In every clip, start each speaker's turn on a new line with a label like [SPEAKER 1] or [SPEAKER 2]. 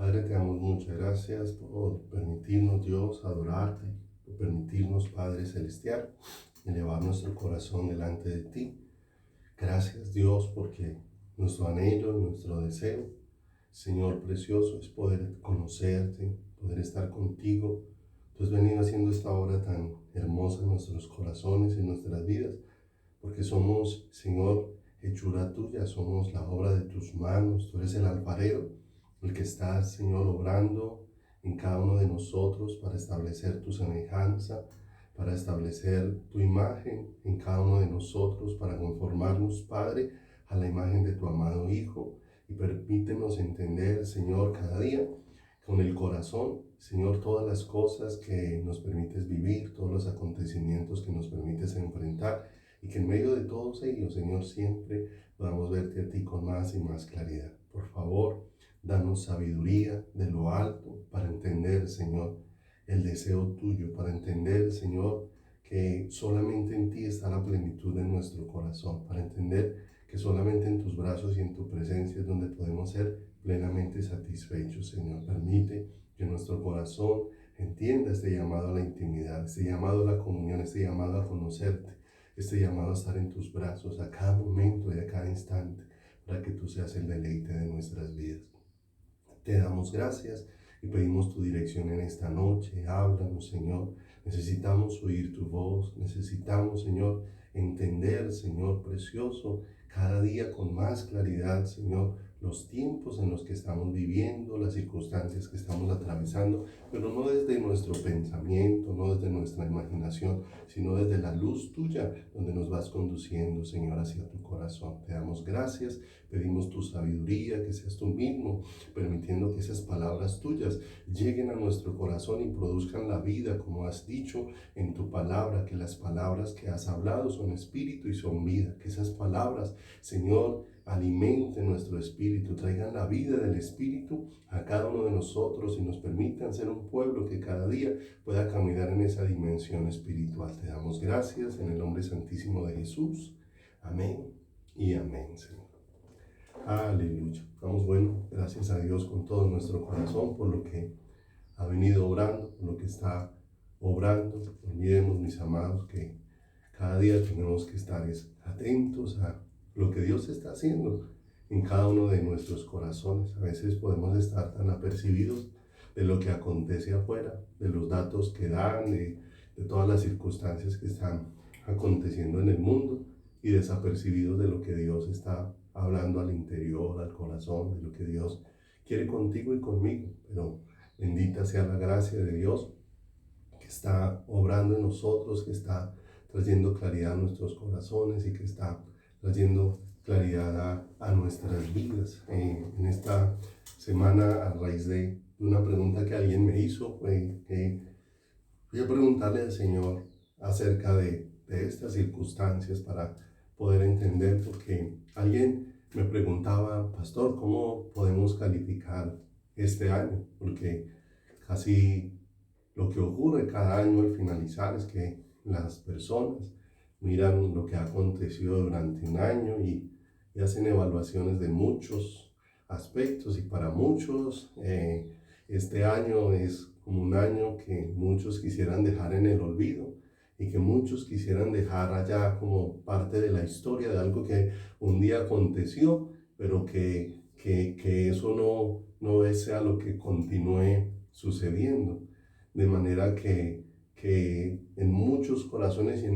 [SPEAKER 1] Padre, te damos muchas gracias por permitirnos, Dios, adorarte, por permitirnos, Padre Celestial, elevar nuestro corazón delante de ti. Gracias, Dios, porque nuestro anhelo, nuestro deseo, Señor precioso, es poder conocerte, poder estar contigo. Tú has venido haciendo esta obra tan hermosa en nuestros corazones y en nuestras vidas, porque somos, Señor, hechura tuya, somos la obra de tus manos. Tú eres el alfarero, el que está, Señor, obrando en cada uno de nosotros para establecer tu semejanza, para establecer tu imagen en cada uno de nosotros, para conformarnos, Padre, a la imagen de tu amado Hijo. Y permítenos entender, Señor, cada día con el corazón, Señor, todas las cosas que nos permites vivir, todos los acontecimientos que nos permites enfrentar, y que en medio de todos ellos, Señor, siempre podamos verte a ti con más y más claridad. Por favor, danos sabiduría de lo alto para entender, Señor, el deseo tuyo, para entender, Señor, que solamente en ti está la plenitud de nuestro corazón, para entender que solamente en tus brazos y en tu presencia es donde podemos ser plenamente satisfechos, Señor. Permite que nuestro corazón entienda este llamado a la intimidad, este llamado a la comunión, este llamado a conocerte, este llamado a estar en tus brazos a cada momento y a cada instante, para que tú seas el deleite de nuestras vidas. Te damos gracias y pedimos tu dirección en esta noche. Háblanos, Señor. Necesitamos oír tu voz. Necesitamos, Señor, entender, Señor precioso, cada día con más claridad, Señor, los tiempos en los que estamos viviendo, las circunstancias que estamos atravesando, pero no desde nuestro pensamiento, no desde nuestra imaginación, sino desde la luz tuya, donde nos vas conduciendo, Señor, hacia tu corazón. Te damos gracias, pedimos tu sabiduría, que seas tú mismo permitiendo que esas palabras tuyas lleguen a nuestro corazón y produzcan la vida, como has dicho en tu palabra, que las palabras que has hablado son espíritu y son vida, que esas palabras, Señor, alimenten nuestro espíritu, traigan la vida del espíritu a cada uno de nosotros y nos permitan ser un pueblo que cada día pueda caminar en esa dimensión espiritual. Te damos gracias en el nombre santísimo de Jesús. Amén y amén, Señor. Aleluya. Vamos, bueno, gracias a Dios con todo nuestro corazón por lo que ha venido obrando, por lo que está obrando. No olvidemos, mis amados, que cada día tenemos que estar atentos a lo que Dios está haciendo en cada uno de nuestros corazones. A veces podemos estar tan apercibidos de lo que acontece afuera, de los datos que dan, de todas las circunstancias que están aconteciendo en el mundo, y desapercibidos de lo que Dios está hablando al interior, al corazón, de lo que Dios quiere contigo y conmigo. Pero bendita sea la gracia de Dios que está obrando en nosotros, que está trayendo claridad a nuestros corazones y que está trayendo claridad a nuestras vidas. En esta semana, a raíz de una pregunta que alguien me hizo, fui a preguntarle al Señor acerca de estas circunstancias para poder entender, porque alguien me preguntaba, pastor, ¿cómo podemos calificar este año? Porque casi lo que ocurre cada año al finalizar es que las personas miran lo que ha acontecido durante un año y hacen evaluaciones de muchos aspectos, y para muchos este año es como un año que muchos quisieran dejar en el olvido y que muchos quisieran dejar allá como parte de la historia de algo que un día aconteció, pero que eso no sea lo que continúe sucediendo. De manera que en muchos corazones y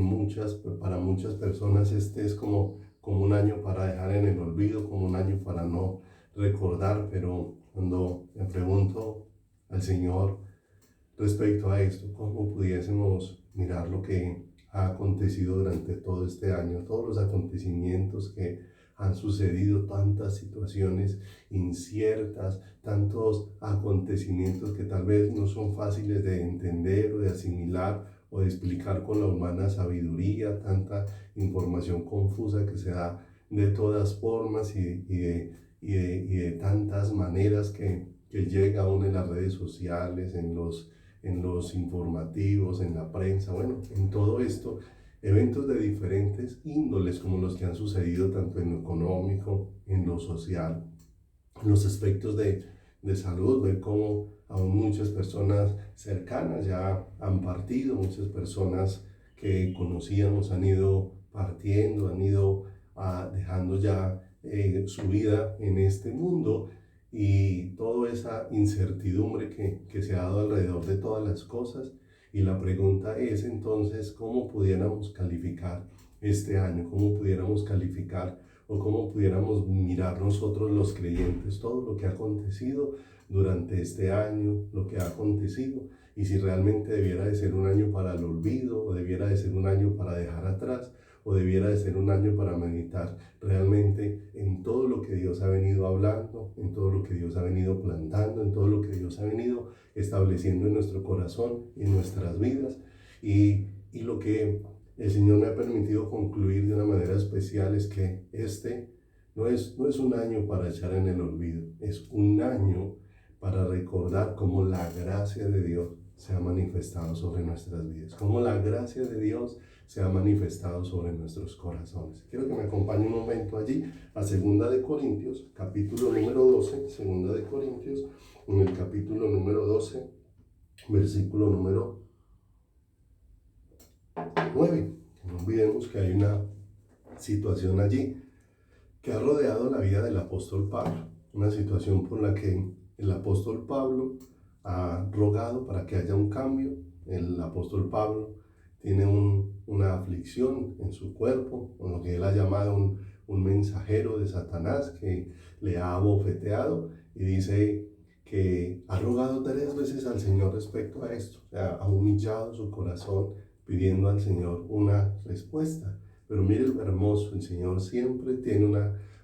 [SPEAKER 1] para muchas personas este es como un año para dejar en el olvido, como un año para no recordar. Pero cuando me pregunto al Señor respecto a esto, cómo pudiésemos mirar lo que ha acontecido durante todo este año, todos los acontecimientos que han sucedido, tantas situaciones inciertas, tantos acontecimientos que tal vez no son fáciles de entender o de asimilar o de explicar con la humana sabiduría, tanta información confusa que se da de todas formas y de tantas maneras que llega aún en las redes sociales, en los informativos, en la prensa, bueno, en todo esto, eventos de diferentes índoles como los que han sucedido tanto en lo económico, en lo social, en los aspectos de salud, ver cómo aún muchas personas cercanas ya han partido, muchas personas que conocíamos han ido partiendo, han ido dejando ya su vida en este mundo, y toda esa incertidumbre que se ha dado alrededor de todas las cosas. Y la pregunta es entonces, ¿cómo pudiéramos calificar este año? ¿Cómo pudiéramos calificar o cómo pudiéramos mirar nosotros los creyentes todo lo que ha acontecido durante este año, lo que ha acontecido, y si realmente debiera de ser un año para el olvido, o debiera de ser un año para dejar atrás, o debiera de ser un año para meditar realmente en todo lo que Dios ha venido hablando, en todo lo que Dios ha venido plantando, en todo lo que Dios ha venido estableciendo en nuestro corazón, en nuestras vidas. Y lo que el Señor me ha permitido concluir de una manera especial es que este no es un año para echar en el olvido, es un año para recordar cómo la gracia de Dios se ha manifestado sobre nuestras vidas, cómo la gracia de Dios se ha manifestado sobre nuestros corazones. Quiero que me acompañe un momento allí a 2 Corintios, capítulo número 12, 2 Corintios, en el capítulo número 12, versículo número 9. No olvidemos que hay una situación allí que ha rodeado la vida del apóstol Pablo, una situación por la que el apóstol Pablo ha rogado para que haya un cambio. El apóstol Pablo tiene una aflicción en su cuerpo, con lo que él ha llamado un mensajero de Satanás que le ha abofeteado, y dice que ha rogado 3 veces al Señor respecto a esto. O sea, ha humillado su corazón pidiendo al Señor una respuesta. Pero mire lo hermoso, el Señor siempre tiene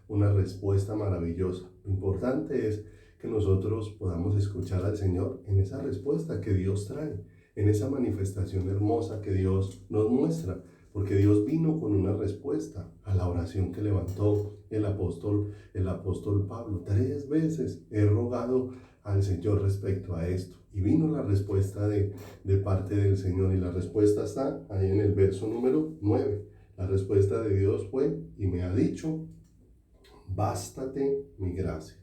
[SPEAKER 1] una respuesta maravillosa. Lo importante es que nosotros podamos escuchar al Señor en esa respuesta que Dios trae, en esa manifestación hermosa que Dios nos muestra, porque Dios vino con una respuesta a la oración que levantó el apóstol Pablo. 3 veces he rogado al Señor respecto a esto, y vino la respuesta de parte del Señor, y la respuesta está ahí en el verso número 9. La respuesta de Dios fue y me ha dicho: bástate mi gracia,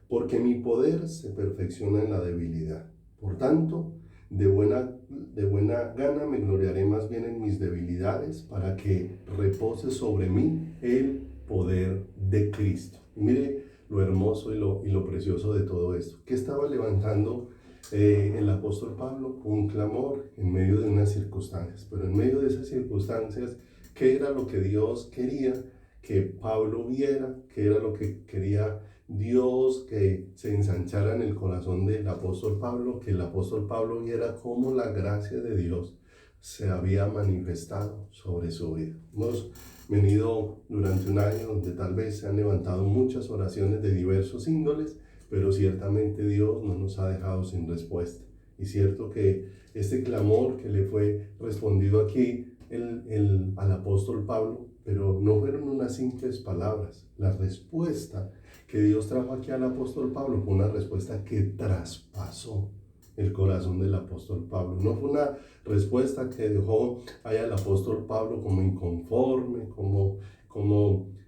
[SPEAKER 1] porque mi poder se perfecciona en la debilidad. Por tanto, de buena gana me gloriaré más bien en mis debilidades, para que repose sobre mí el poder de Cristo. Y mire lo hermoso y lo precioso de todo esto. ¿Qué estaba levantando el apóstol Pablo? Un clamor en medio de unas circunstancias. Pero en medio de esas circunstancias, ¿qué era lo que Dios quería que Pablo viera? ¿Qué era lo que quería Dios que se ensanchara en el corazón del apóstol Pablo? Que el apóstol Pablo viera cómo la gracia de Dios se había manifestado sobre su vida. Hemos venido durante un año donde tal vez se han levantado muchas oraciones de diversos índoles, pero ciertamente Dios no nos ha dejado sin respuesta. Y cierto que este clamor que le fue respondido aquí al apóstol Pablo, pero no fueron unas simples palabras. La respuesta que Dios trajo aquí al apóstol Pablo fue una respuesta que traspasó el corazón del apóstol Pablo. No fue una respuesta que dejó ahí al apóstol Pablo como inconforme, como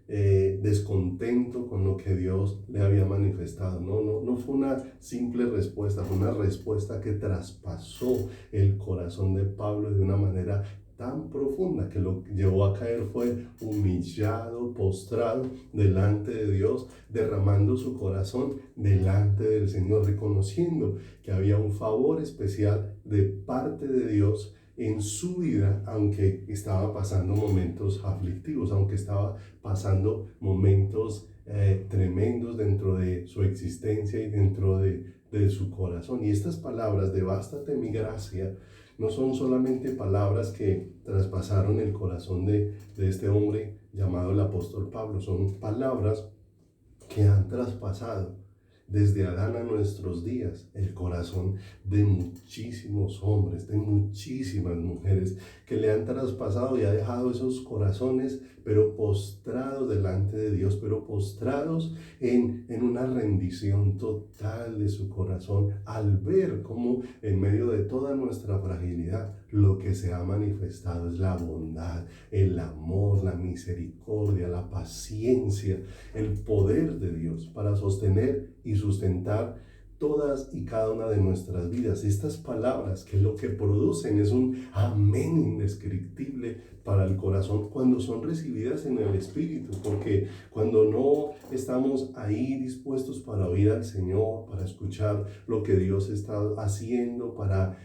[SPEAKER 1] descontento con lo que Dios le había manifestado. No fue una simple respuesta, fue una respuesta que traspasó el corazón de Pablo de una manera tan profunda que lo llevó a caer fue humillado, postrado delante de Dios, derramando su corazón delante del Señor, reconociendo que había un favor especial de parte de Dios en su vida, aunque estaba pasando momentos aflictivos, aunque estaba pasando momentos tremendos dentro de su existencia y dentro de su corazón. Y estas palabras de bástate mi gracia no son solamente palabras que traspasaron el corazón de este hombre llamado el apóstol Pablo, son palabras que han traspasado desde Adán a nuestros días el corazón de muchísimos hombres, de muchísimas mujeres, que le han traspasado y ha dejado esos corazones, pero postrados delante de Dios, pero postrados en una rendición total de su corazón, al ver cómo en medio de toda nuestra fragilidad lo que se ha manifestado es la bondad, el amor, la misericordia, la paciencia, el poder de Dios para sostener y sustentar todas y cada una de nuestras vidas. Estas palabras que lo que producen es un amén indescriptible para el corazón cuando son recibidas en el Espíritu, porque cuando no estamos ahí dispuestos para oír al Señor, para escuchar lo que Dios está haciendo, para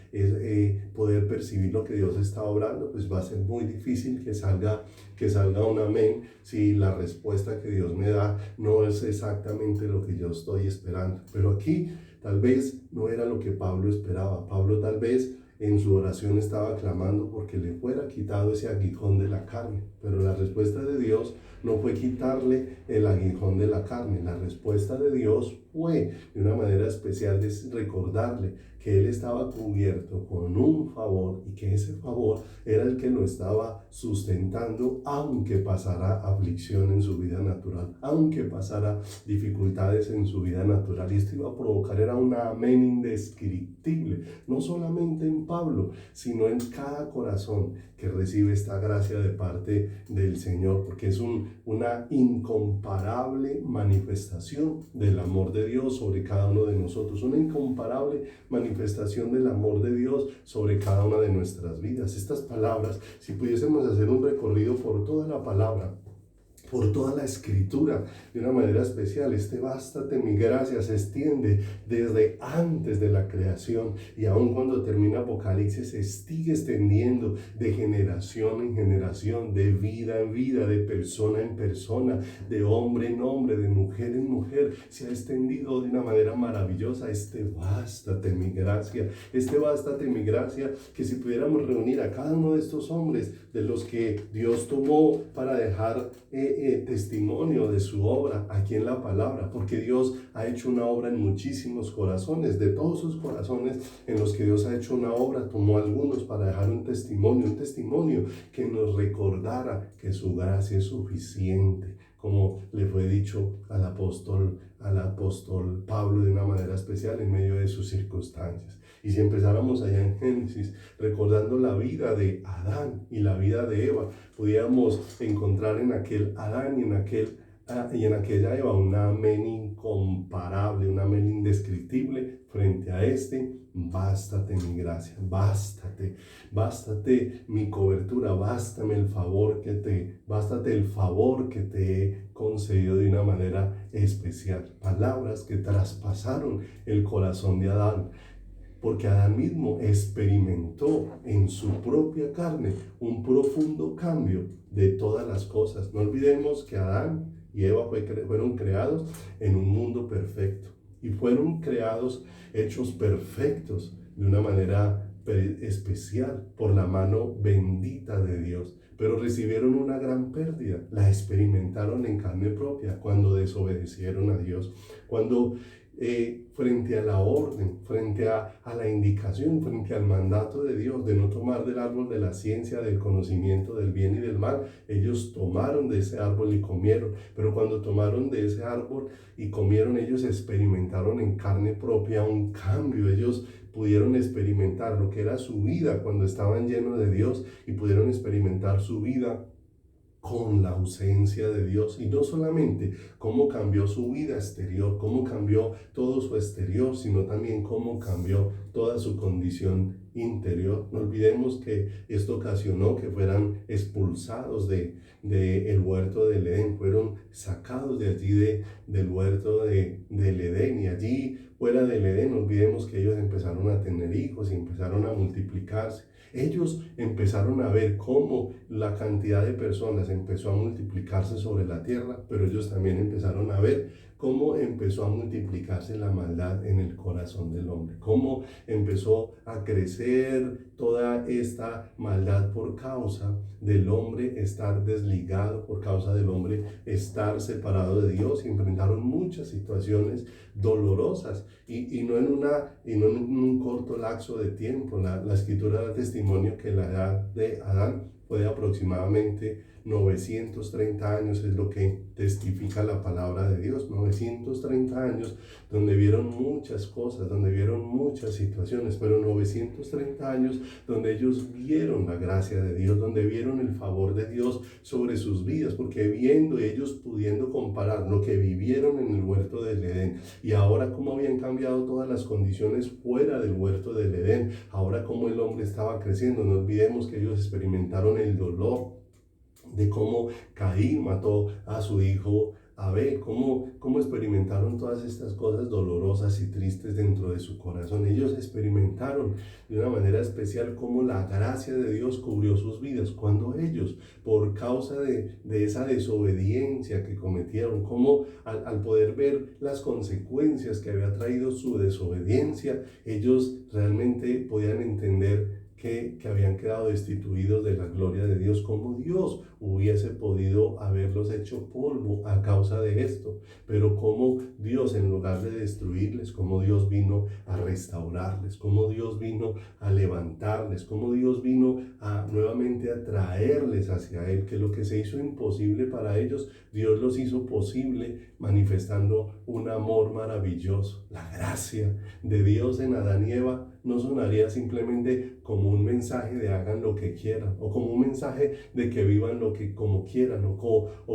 [SPEAKER 1] poder percibir lo que Dios está obrando, pues va a ser muy difícil que salga un amén si la respuesta que Dios me da no es exactamente lo que yo estoy esperando. Pero aquí tal vez no era lo que Pablo esperaba. Pablo tal vez en su oración estaba clamando porque le fuera quitado ese aguijón de la carne, pero la respuesta de Dios no fue quitarle el aguijón de la carne. La respuesta de Dios fue de una manera especial de recordarle que él estaba cubierto con un favor y que ese favor era el que lo estaba sustentando aunque pasara aflicción en su vida natural, aunque pasara dificultades en su vida natural. Y esto iba a provocar era un amén indescriptible, no solamente en Pablo, sino en cada corazón que recibe esta gracia de parte del Señor, porque es una incomparable manifestación del amor de Dios sobre cada uno de nosotros, una incomparable manifestación del amor de Dios sobre cada una de nuestras vidas. Estas palabras, si pudiésemos hacer un recorrido por toda la palabra, por toda la escritura de una manera especial, bástate mi gracia se extiende desde antes de la creación y aun cuando termina Apocalipsis se sigue extendiendo de generación en generación, de vida en vida, de persona en persona, de hombre en hombre, de mujer en mujer. Se ha extendido de una manera maravillosa bástate mi gracia, bástate mi gracia, que si pudiéramos reunir a cada uno de estos hombres de los que Dios tomó para dejar testimonio de su obra aquí en la palabra, porque Dios ha hecho una obra en muchísimos corazones. De todos sus corazones en los que Dios ha hecho una obra, tomó algunos para dejar un testimonio que nos recordara que su gracia es suficiente, como le fue dicho al apóstol Pablo de una manera especial en medio de sus circunstancias. Y si empezáramos allá en Génesis, recordando la vida de Adán y la vida de Eva, podíamos encontrar en aquel Adán y en aquella Eva un amén incomparable, un amén indescriptible frente a bástate mi gracia, bástate mi cobertura, bástate el favor que te he concedido de una manera especial. Palabras que traspasaron el corazón de Adán, porque Adán mismo experimentó en su propia carne un profundo cambio de todas las cosas. No olvidemos que Adán y Eva fueron creados en un mundo perfecto y fueron creados, hechos perfectos de una manera especial por la mano bendita de Dios. Pero recibieron una gran pérdida, la experimentaron en carne propia cuando desobedecieron a Dios, cuando frente a la orden, frente a la indicación, frente al mandato de Dios de no tomar del árbol de la ciencia, del conocimiento del bien y del mal, ellos tomaron de ese árbol y comieron. Pero cuando tomaron de ese árbol y comieron, ellos experimentaron en carne propia un cambio. Ellos pudieron experimentar lo que era su vida cuando estaban llenos de Dios y pudieron experimentar su vida con la ausencia de Dios. Y no solamente cómo cambió su vida exterior, cómo cambió todo su exterior, sino también cómo cambió toda su condición interior. No olvidemos que esto ocasionó que fueran expulsados del huerto del Edén, fueron sacados de allí del huerto del Edén, y allí fuera del Edén, no olvidemos que ellos empezaron a tener hijos y empezaron a multiplicarse. Ellos empezaron a ver cómo la cantidad de personas empezó a multiplicarse sobre la tierra, pero ellos también empezaron a ver cómo empezó a multiplicarse la maldad en el corazón del hombre, cómo empezó a crecer toda esta maldad por causa del hombre estar desligado, por causa del hombre estar separado de Dios, y enfrentaron muchas situaciones dolorosas y no en un corto lapso de tiempo. La escritura da testimonio que la edad de Adán fue de aproximadamente 930 años es lo que testifica la palabra de Dios. 930 años donde vieron muchas cosas, donde vieron muchas situaciones, pero 930 años donde ellos vieron la gracia de Dios, donde vieron el favor de Dios sobre sus vidas, porque viendo ellos pudiendo comparar lo que vivieron en el huerto del Edén y ahora cómo habían cambiado todas las condiciones fuera del huerto del Edén, ahora cómo el hombre estaba creciendo. No olvidemos que ellos experimentaron el dolor de cómo Caín mató a su hijo Abel, cómo experimentaron todas estas cosas dolorosas y tristes dentro de su corazón. Ellos experimentaron de una manera especial cómo la gracia de Dios cubrió sus vidas, cuando ellos, por causa de esa desobediencia que cometieron, cómo al poder ver las consecuencias que había traído su desobediencia, ellos realmente podían entender que habían quedado destituidos de la gloria de Dios, como Dios hubiese podido haberlos hecho polvo a causa de esto, pero como Dios, en lugar de destruirles, como Dios vino a restaurarles, como Dios vino a levantarles, como Dios vino a nuevamente a traerles hacia Él, que lo que se hizo imposible para ellos, Dios los hizo posible manifestando un amor maravilloso. La gracia de Dios en Adán y Eva no sonaría simplemente como un mensaje de hagan lo que quieran, o como un mensaje de que vivan como quieran, o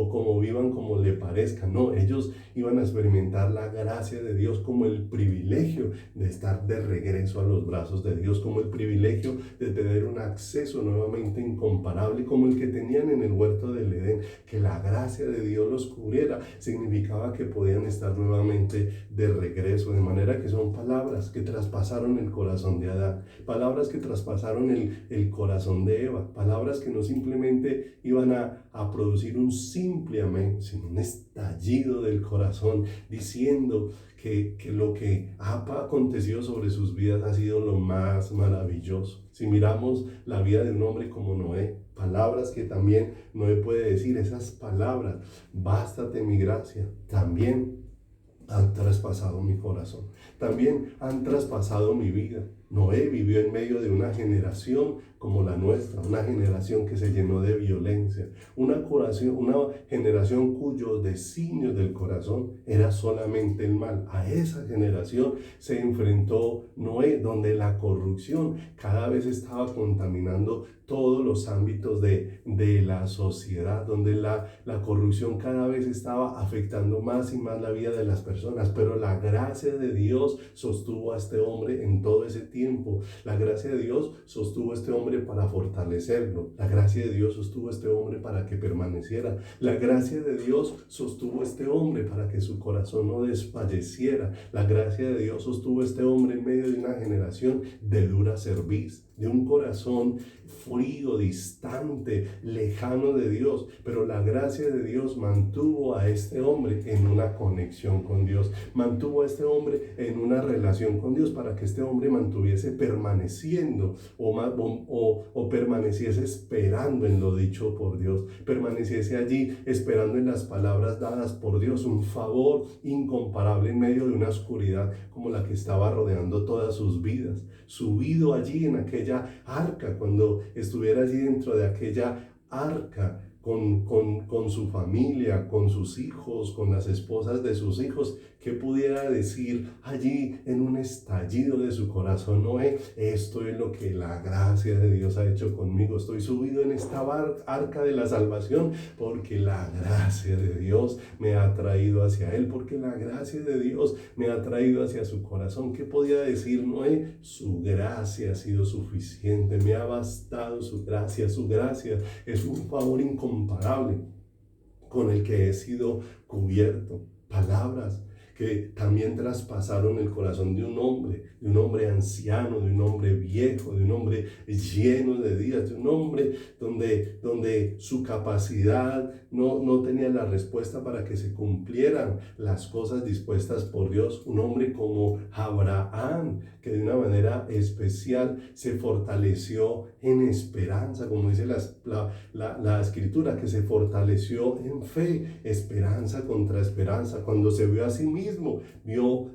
[SPEAKER 1] como vivan como le parezca. No, ellos iban a experimentar la gracia de Dios como el privilegio de estar de regreso a los brazos de Dios, como el privilegio de tener un acceso nuevamente incomparable como el que tenían en el huerto del Edén. Que la gracia de Dios los cubriera significaba que podían estar nuevamente de regreso, de manera que son palabras que traspasaron el corazón de Adán, palabras que traspasaron el corazón de Eva, palabras que no simplemente iban a producir un simple amén, sino un estallido del corazón diciendo que lo que ha acontecido sobre sus vidas ha sido lo más maravilloso. Si miramos la vida de un hombre como Noé, palabras que también Noé puede decir, esas palabras, bástate mi gracia, también han traspasado mi corazón, también han traspasado mi vida. Noé vivió en medio de una generación como la nuestra, una generación que se llenó de violencia, una generación cuyos designios del corazón era solamente el mal. A esa generación se enfrentó Noé, donde la corrupción cada vez estaba contaminando todos los ámbitos de la sociedad, donde la corrupción cada vez estaba afectando más y más la vida de las personas, pero la gracia de Dios sostuvo a este hombre en todo ese tiempo. La gracia de Dios sostuvo a este hombre para fortalecerlo. La gracia de Dios sostuvo a este hombre para que permaneciera. La gracia de Dios sostuvo a este hombre para que su corazón no desfalleciera. La gracia de Dios sostuvo a este hombre en medio de una generación de dura cerviz, de un corazón frío, distante, lejano de Dios, pero la gracia de Dios mantuvo a este hombre en una conexión con Dios, mantuvo a este hombre en una relación con Dios para que este hombre mantuviese permaneciendo o permaneciese esperando en lo dicho por Dios, permaneciese allí esperando en las palabras dadas por Dios, un favor incomparable en medio de una oscuridad como la que estaba rodeando todas sus vidas, subido allí en aquella arca, cuando estuviera allí dentro de aquella arca con su familia, con sus hijos, con las esposas de sus hijos, que pudiera decir allí en un estallido de su corazón: Noé, esto es lo que la gracia de Dios ha hecho conmigo, estoy subido en esta arca de la salvación porque la gracia de Dios me ha traído hacia Él, porque la gracia de Dios me ha traído hacia su corazón. ¿Qué podía decir Noé? Su gracia ha sido suficiente, me ha bastado su gracia es un favor incomparable con el que he sido cubierto. Palabras que también traspasaron el corazón de un hombre anciano, de un hombre viejo, de un hombre lleno de días, de un hombre donde su capacidad no tenía la respuesta para que se cumplieran las cosas dispuestas por Dios. Un hombre como Abraham, que de una manera especial se fortaleció en esperanza, como dice la escritura, que se fortaleció en fe, esperanza contra esperanza, cuando se vio a sí mismo mismo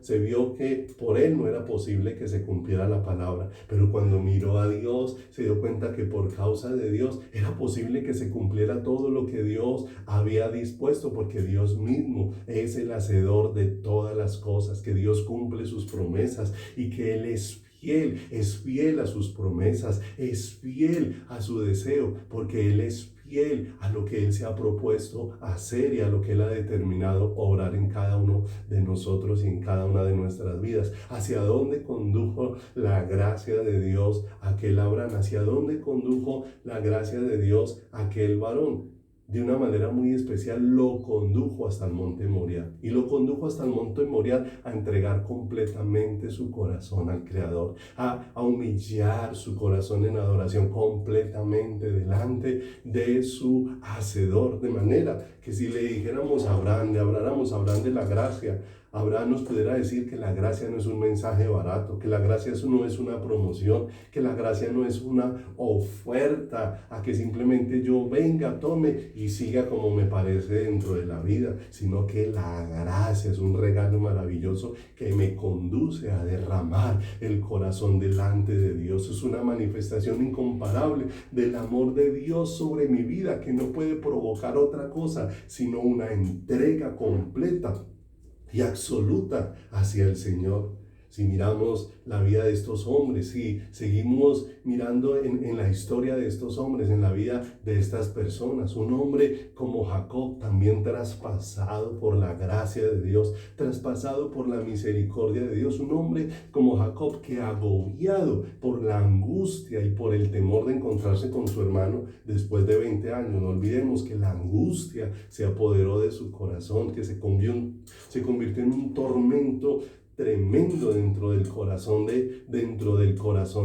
[SPEAKER 1] se vio que por él no era posible que se cumpliera la palabra, pero cuando miró a Dios se dio cuenta que por causa de Dios era posible que se cumpliera todo lo que Dios había dispuesto, porque Dios mismo es el hacedor de todas las cosas, que Dios cumple sus promesas y que Él es fiel a sus promesas, es fiel a su deseo, porque Él es fiel a lo que Él se ha propuesto hacer y a lo que Él ha determinado obrar en cada uno de nosotros y en cada una de nuestras vidas. ¿Hacia dónde condujo la gracia de Dios a aquel Abraham? ¿Hacia dónde condujo la gracia de Dios a aquel varón? De una manera muy especial lo condujo hasta el monte Moriah, y lo condujo hasta el monte Moriah a entregar completamente su corazón al Creador, a humillar su corazón en adoración completamente delante de su Hacedor, de manera que si le dijéramos a Abraham, le habláramos a Abraham de la gracia, Abraham nos pudiera decir que la gracia no es un mensaje barato, que la gracia no es una promoción, que la gracia no es una oferta a que simplemente yo venga, tome y siga como me parece dentro de la vida, sino que la gracia es un regalo maravilloso que me conduce a derramar el corazón delante de Dios. Es una manifestación incomparable del amor de Dios sobre mi vida, que no puede provocar otra cosa sino una entrega completa y absoluta hacia el Señor. Si miramos la vida de estos hombres, si seguimos mirando en la historia de estos hombres, en la vida de estas personas, un hombre como Jacob, también traspasado por la gracia de Dios, traspasado por la misericordia de Dios, un hombre como Jacob que, agobiado por la angustia y por el temor de encontrarse con su hermano después de 20 años, no olvidemos que la angustia se apoderó de su corazón, que se convirtió en un tormento tremendo dentro del corazón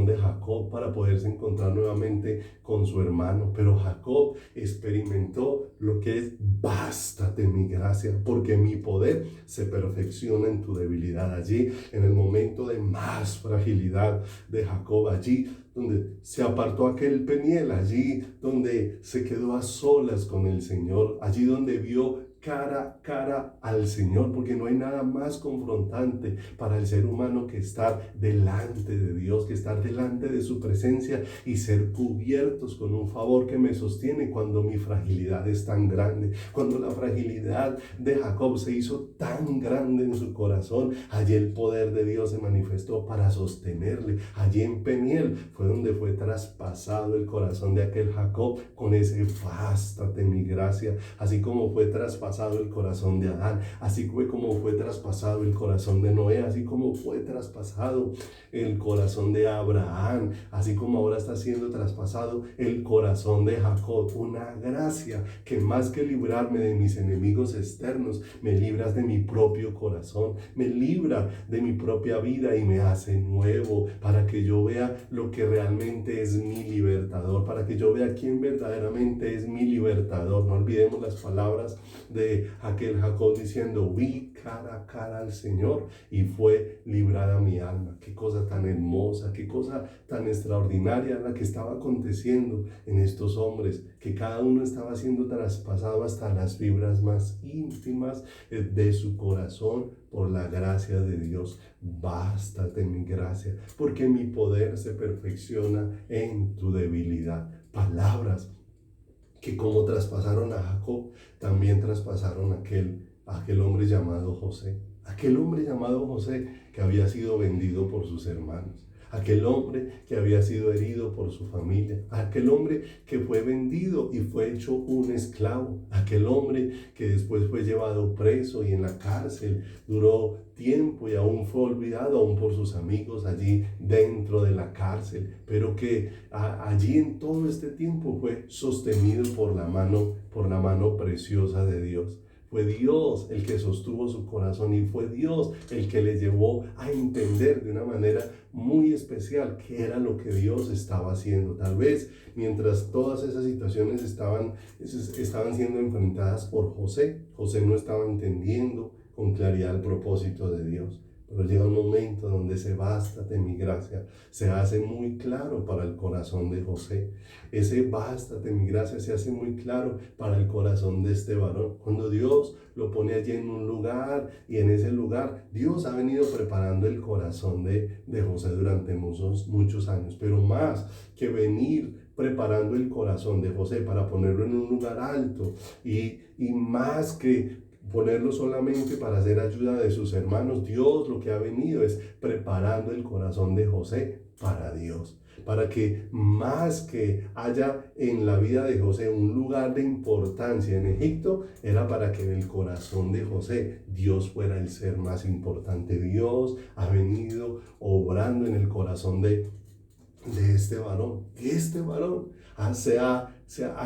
[SPEAKER 1] de Jacob, para poderse encontrar nuevamente con su hermano. Pero Jacob experimentó lo que es: bástate mi gracia, porque mi poder se perfecciona en tu debilidad. Allí, en el momento de más fragilidad de Jacob, allí donde se apartó aquel Peniel, allí donde se quedó a solas con el Señor, allí donde vio cara a cara al Señor, porque no hay nada más confrontante para el ser humano que estar delante de Dios, que estar delante de su presencia y ser cubiertos con un favor que me sostiene cuando mi fragilidad es tan grande. Cuando la fragilidad de Jacob se hizo tan grande en su corazón, allí el poder de Dios se manifestó para sostenerle. Allí en Peniel fue donde fue traspasado el corazón de aquel Jacob con ese: bástate mi gracia, así como fue traspasado el corazón de Adán, así fue como fue traspasado el corazón de Noé, así como fue traspasado el corazón de Abraham, así como ahora está siendo traspasado el corazón de Jacob. Una gracia que, más que librarme de mis enemigos externos, me libras de mi propio corazón, me libra de mi propia vida y me hace nuevo, para que yo vea lo que realmente es mi libertador, para que yo vea quién verdaderamente es mi libertador. No olvidemos las palabras de aquel Jacob diciendo: vi cara a cara al Señor y fue librada mi alma. Qué cosa tan hermosa, qué cosa tan extraordinaria la que estaba aconteciendo en estos hombres, que cada uno estaba siendo traspasado hasta las fibras más íntimas de su corazón por la gracia de Dios. Bástate mi gracia, porque mi poder se perfecciona en tu debilidad. Palabras que, como traspasaron a Jacob, también traspasaron a aquel hombre llamado José. Aquel hombre llamado José que había sido vendido por sus hermanos. Aquel hombre que había sido herido por su familia. Aquel hombre que fue vendido y fue hecho un esclavo. Aquel hombre que después fue llevado preso y en la cárcel duró tiempo y aún fue olvidado aún por sus amigos allí dentro de la cárcel, pero que allí en todo este tiempo fue sostenido por la mano preciosa de Dios. Fue Dios el que sostuvo su corazón y fue Dios el que le llevó a entender de una manera muy especial qué era lo que Dios estaba haciendo. Tal vez mientras todas esas situaciones estaban siendo enfrentadas por José, José no estaba entendiendo con claridad el propósito de Dios. Pero llega un momento donde ese bástate mi gracia se hace muy claro para el corazón de José. Ese bástate mi gracia se hace muy claro para el corazón de este varón. Cuando Dios lo pone allí en un lugar y en ese lugar Dios ha venido preparando el corazón de José durante muchos años. Pero más que venir preparando el corazón de José para ponerlo en un lugar alto y más que ponerlo solamente para hacer ayuda de sus hermanos, Dios lo que ha venido es preparando el corazón de José para Dios, para que más que haya en la vida de José un lugar de importancia en Egipto, era para que en el corazón de José Dios fuera el ser más importante. Dios ha venido obrando en el corazón de este varón. Este varón se ha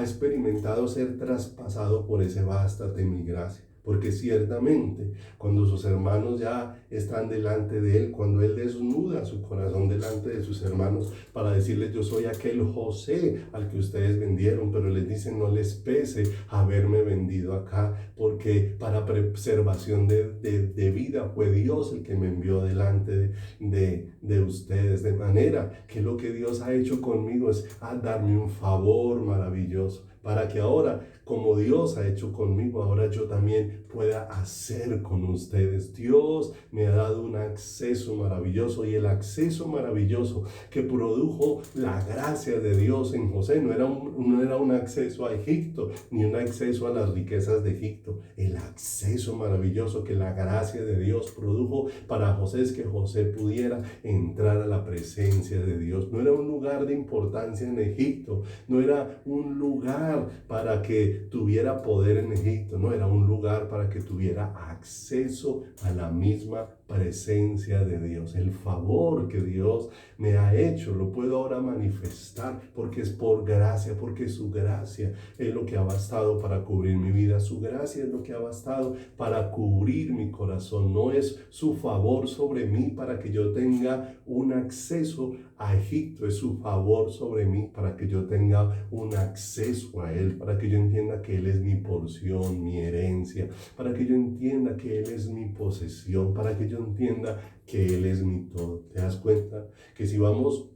[SPEAKER 1] experimentado ser traspasado por ese bástate mi gracia. Porque ciertamente cuando sus hermanos ya están delante de él, cuando él desnuda su corazón delante de sus hermanos para decirles yo soy aquel José al que ustedes vendieron, pero les dicen no les pese haberme vendido acá, porque para preservación de vida fue Dios el que me envió delante de ustedes, de manera que lo que Dios ha hecho conmigo es darme un favor maravilloso, para que ahora, como Dios ha hecho conmigo, ahora yo también pueda hacer con ustedes. Dios me ha dado un acceso maravilloso, y el acceso maravilloso que produjo la gracia de Dios en José no era un acceso a Egipto, ni un acceso a las riquezas de Egipto. El acceso maravilloso que la gracia de Dios produjo para José es que José pudiera entrar a la presencia de Dios. No era un lugar de importancia en Egipto, no era un lugar para que tuviera poder en Egipto, no, era un lugar para que tuviera acceso a la misma presencia de Dios. El favor que Dios me ha hecho lo puedo ahora manifestar porque es por gracia, porque su gracia es lo que ha bastado para cubrir mi vida. Su gracia es lo que ha bastado para cubrir mi corazón. No es su favor sobre mí para que yo tenga un acceso a Egipto, es su favor sobre mí para que yo tenga un acceso a Él, para que yo entienda que Él es mi porción, mi herencia, para que yo entienda que Él es mi posesión, para que yo entienda que Él es mi todo. ¿Te das cuenta? Que si vamos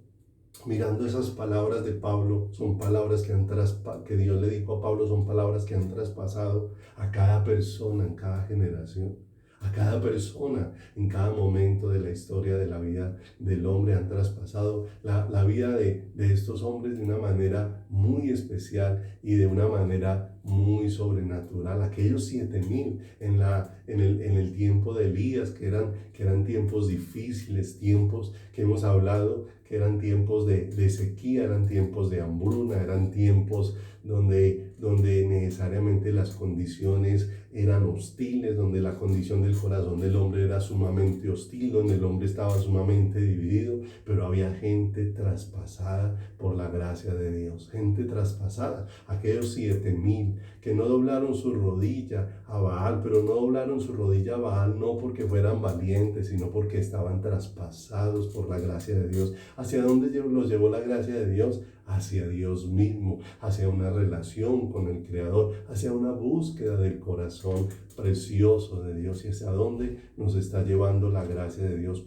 [SPEAKER 1] mirando esas palabras de Pablo, son palabras que Dios le dijo a Pablo, son palabras que han traspasado a cada persona en cada generación, a cada persona en cada momento de la historia de la vida del hombre. Han traspasado la vida de estos hombres de una manera muy especial y de una manera muy sobrenatural. Aquellos 7,000 en el tiempo de Elías, que eran tiempos difíciles, tiempos que hemos hablado, que eran tiempos de sequía, eran tiempos de hambruna, eran tiempos donde necesariamente las condiciones eran hostiles, donde la condición del corazón del hombre era sumamente hostil, donde el hombre estaba sumamente dividido, pero había gente traspasada por la gracia de Dios, gente traspasada. Aquellos 7,000 que no doblaron su rodilla a Baal, pero no doblaron su rodilla a Baal no porque fueran valientes, sino porque estaban traspasados por la gracia de Dios. ¿Hacia dónde los llevó la gracia de Dios? Hacia Dios mismo, hacia una relación con el Creador, hacia una búsqueda del corazón precioso de Dios. ¿Y hacia dónde nos está llevando la gracia de Dios?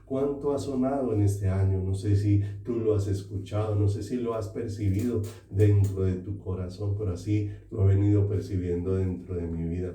[SPEAKER 1] ¿Cuánto ha sonado en este año? No sé si tú lo has escuchado, no sé si lo has percibido dentro de tu corazón, pero así lo he venido percibiendo dentro de mi vida.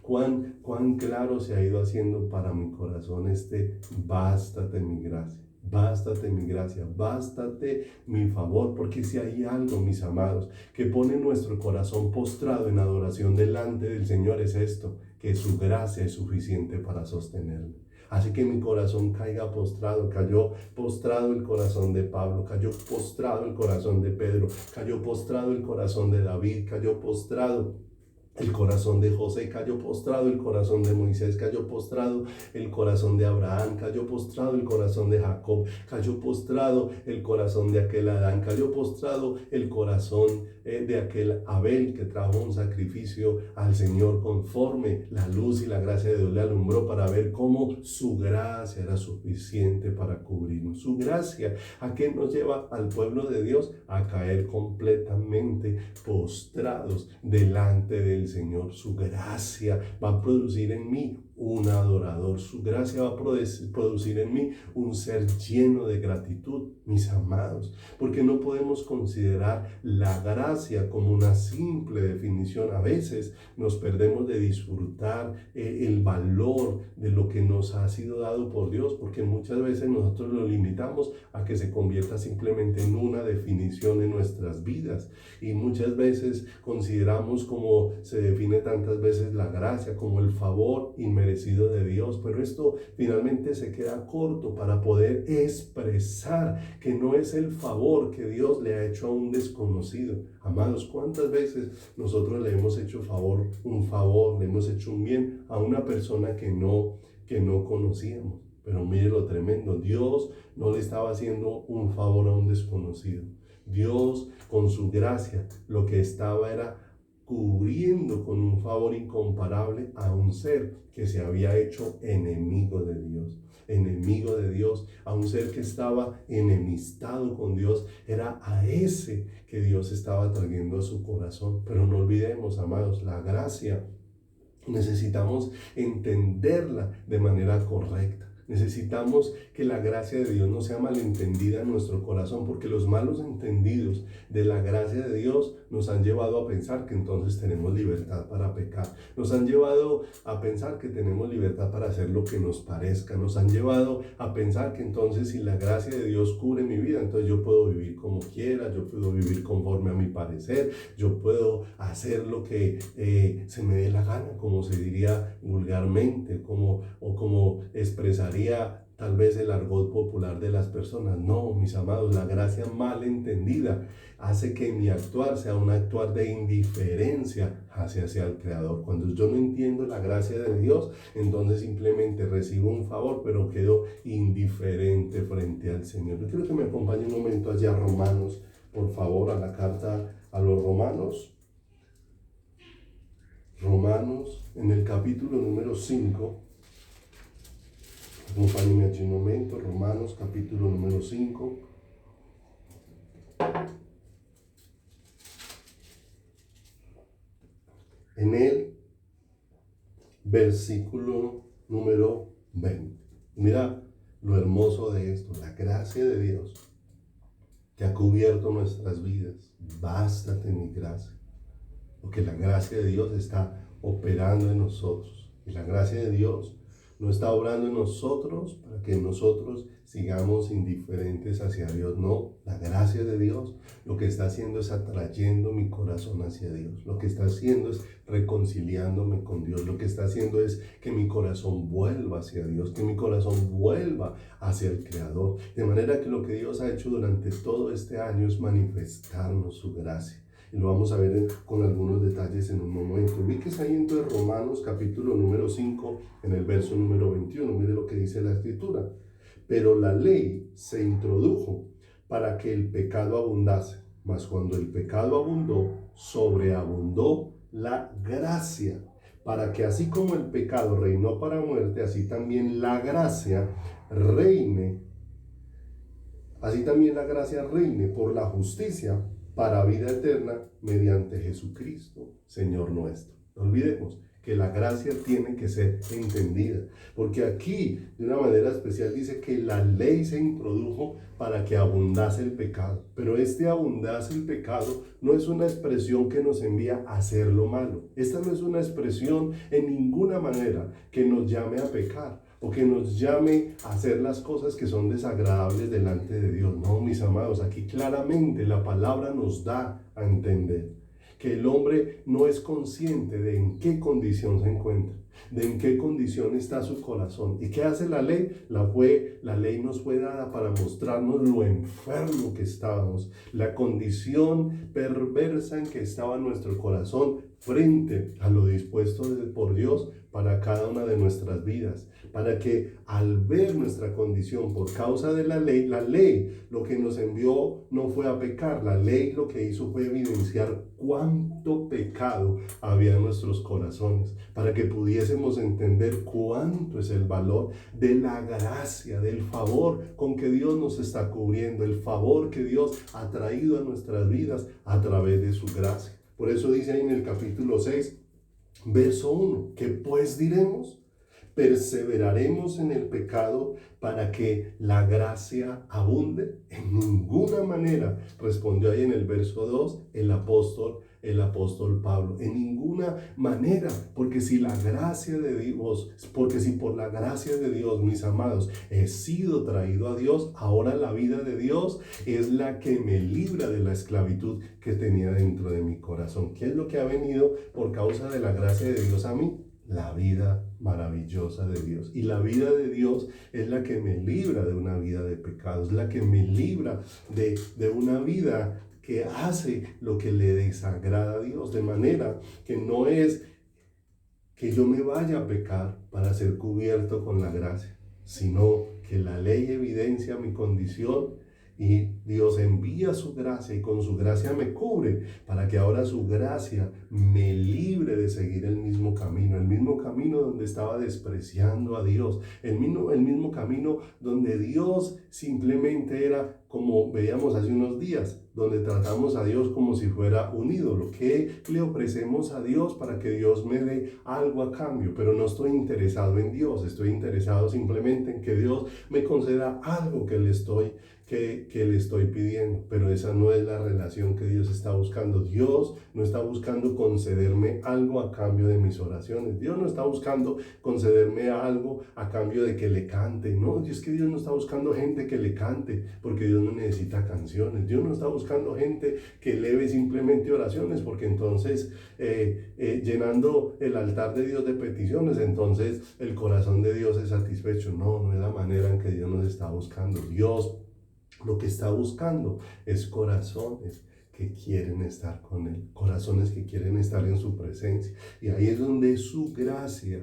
[SPEAKER 1] ¿Cuán claro se ha ido haciendo para mi corazón este bástate mi gracia? Bástate mi gracia, bástate mi favor, porque si hay algo, mis amados, que pone nuestro corazón postrado en adoración delante del Señor, es esto, que su gracia es suficiente para sostenerlo. Así que mi corazón caiga postrado. Cayó postrado el corazón de Pablo, cayó postrado el corazón de Pedro, cayó postrado el corazón de David, cayó postrado el corazón de José, cayó postrado el corazón de Moisés, cayó postrado el corazón de Abraham, cayó postrado el corazón de Jacob, cayó postrado el corazón de aquel Adán, cayó postrado el corazón de aquel Abel que trajo un sacrificio al Señor conforme la luz y la gracia de Dios le alumbró para ver cómo su gracia era suficiente para cubrirnos. Su gracia, ¿a qué nos lleva al pueblo de Dios? A caer completamente postrados delante del Señor. Su gracia va a producir en mí un adorador. Su gracia va a producir en mí un ser lleno de gratitud, mis amados, porque no podemos considerar la gracia como una simple definición. A veces nos perdemos de disfrutar el valor de lo que nos ha sido dado por Dios, porque muchas veces nosotros lo limitamos a que se convierta simplemente en una definición en nuestras vidas, y muchas veces consideramos, como se define tantas veces la gracia, como el favor inmerecido de Dios, pero esto finalmente se queda corto para poder expresar que no es el favor que Dios le ha hecho a un desconocido. Amados, ¿cuántas veces nosotros le hemos hecho un favor, le hemos hecho un bien a una persona que no conocíamos? Pero mire lo tremendo, Dios no le estaba haciendo un favor a un desconocido. Dios, con su gracia, lo que estaba era cubriendo con un favor incomparable a un ser que se había hecho enemigo de Dios, a un ser que estaba enemistado con Dios. Era a ese que Dios estaba trayendo a su corazón. Pero no olvidemos, amados, la gracia necesitamos entenderla de manera correcta. Necesitamos que la gracia de Dios no sea malentendida en nuestro corazón, porque los malos entendidos de la gracia de Dios nos han llevado a pensar que entonces tenemos libertad para pecar. Nos han llevado a pensar que tenemos libertad para hacer lo que nos parezca. Nos han llevado a pensar que entonces, si la gracia de Dios cubre mi vida, entonces yo puedo vivir como quiera, yo puedo vivir conforme a mi parecer, yo puedo hacer lo que se me dé la gana, como se diría vulgarmente, como expresaría tal vez el argot popular de las personas. No, mis amados, la gracia mal entendida hace que mi actuar sea un actuar de indiferencia hacia el Creador. Cuando yo no entiendo la gracia de Dios, entonces simplemente recibo un favor, pero quedo indiferente frente al Señor. Yo quiero que me acompañe un momento allá a Romanos, por favor, a la carta a los Romanos. Romanos, en el capítulo número 5. Acompáñenme aquí un momento, Romanos capítulo número 5. En el versículo número 20. Mira lo hermoso de esto, la gracia de Dios que ha cubierto nuestras vidas. Bástate mi gracia, porque la gracia de Dios está operando en nosotros, y la gracia de Dios no está obrando en nosotros para que nosotros sigamos indiferentes hacia Dios. No, la gracia de Dios lo que está haciendo es atrayendo mi corazón hacia Dios. Lo que está haciendo es reconciliándome con Dios. Lo que está haciendo es que mi corazón vuelva hacia Dios, que mi corazón vuelva hacia el Creador. De manera que lo que Dios ha hecho durante todo este año es manifestarnos su gracia. Y lo vamos a ver con algunos detalles en un momento. Ubíquese ahí entonces Romanos capítulo número 5, en el verso número 21. Mire lo que dice la Escritura. Pero la ley se introdujo para que el pecado abundase. Mas cuando el pecado abundó, sobreabundó la gracia. Para que así como el pecado reinó para muerte, así también la gracia reine. Así también la gracia reine por la justicia para vida eterna mediante Jesucristo, Señor nuestro. No olvidemos que la gracia tiene que ser entendida, porque aquí de una manera especial dice que la ley se introdujo para que abundase el pecado, pero abundase el pecado no es una expresión que nos envía a hacer lo malo. Esta no es una expresión en ninguna manera que nos llame a pecar, o que nos llame a hacer las cosas que son desagradables delante de Dios. No, mis amados, aquí claramente la palabra nos da a entender que el hombre no es consciente de en qué condición se encuentra, de en qué condición está su corazón. ¿Y qué hace la ley? La ley nos fue dada para mostrarnos lo enfermo que estábamos, la condición perversa en que estaba nuestro corazón frente a lo dispuesto por Dios para cada una de nuestras vidas, para que al ver nuestra condición por causa de la ley lo que nos envió no fue a pecar. La ley lo que hizo fue evidenciar cuánto pecado había en nuestros corazones, para que pudiésemos entender cuánto es el valor de la gracia, del favor con que Dios nos está cubriendo, el favor que Dios ha traído a nuestras vidas a través de su gracia. Por eso dice ahí en el capítulo 6, verso 1, ¿qué pues diremos? ¿Perseveraremos en el pecado para que la gracia abunde? En ninguna manera, respondió ahí en el verso 2 el apóstol Pablo. En ninguna manera, porque si la gracia de Dios, porque si por la gracia de Dios, mis amados, he sido traído a Dios, ahora la vida de Dios es la que me libra de la esclavitud que tenía dentro de mi corazón. ¿Qué es lo que ha venido por causa de la gracia de Dios a mí? La vida maravillosa de Dios. Y la vida de Dios es la que me libra de una vida de pecado, es la que me libra de una vida que hace lo que le desagrada a Dios, de manera que no es que yo me vaya a pecar para ser cubierto con la gracia, sino que la ley evidencia mi condición y Dios envía su gracia y con su gracia me cubre para que ahora su gracia me libre de seguir el mismo camino donde estaba despreciando a Dios, el mismo camino donde Dios simplemente era, como veíamos hace unos días, donde tratamos a Dios como si fuera un ídolo, que le ofrecemos a Dios para que Dios me dé algo a cambio, pero no estoy interesado en Dios, estoy interesado simplemente en que Dios me conceda algo que le estoy pidiendo, pero esa no es la relación que Dios está buscando. Dios no está buscando concederme algo a cambio de mis oraciones. Dios no está buscando concederme algo a cambio de que le cante. No, es que Dios no está buscando gente que le cante, porque Dios no necesita canciones. Dios no está buscando gente que eleve simplemente oraciones, porque entonces llenando el altar de Dios de peticiones, entonces el corazón de Dios es satisfecho. No, no es la manera en que Dios nos está buscando. Dios lo que está buscando es corazones que quieren estar con Él, corazones que quieren estar en su presencia. Y ahí es donde su gracia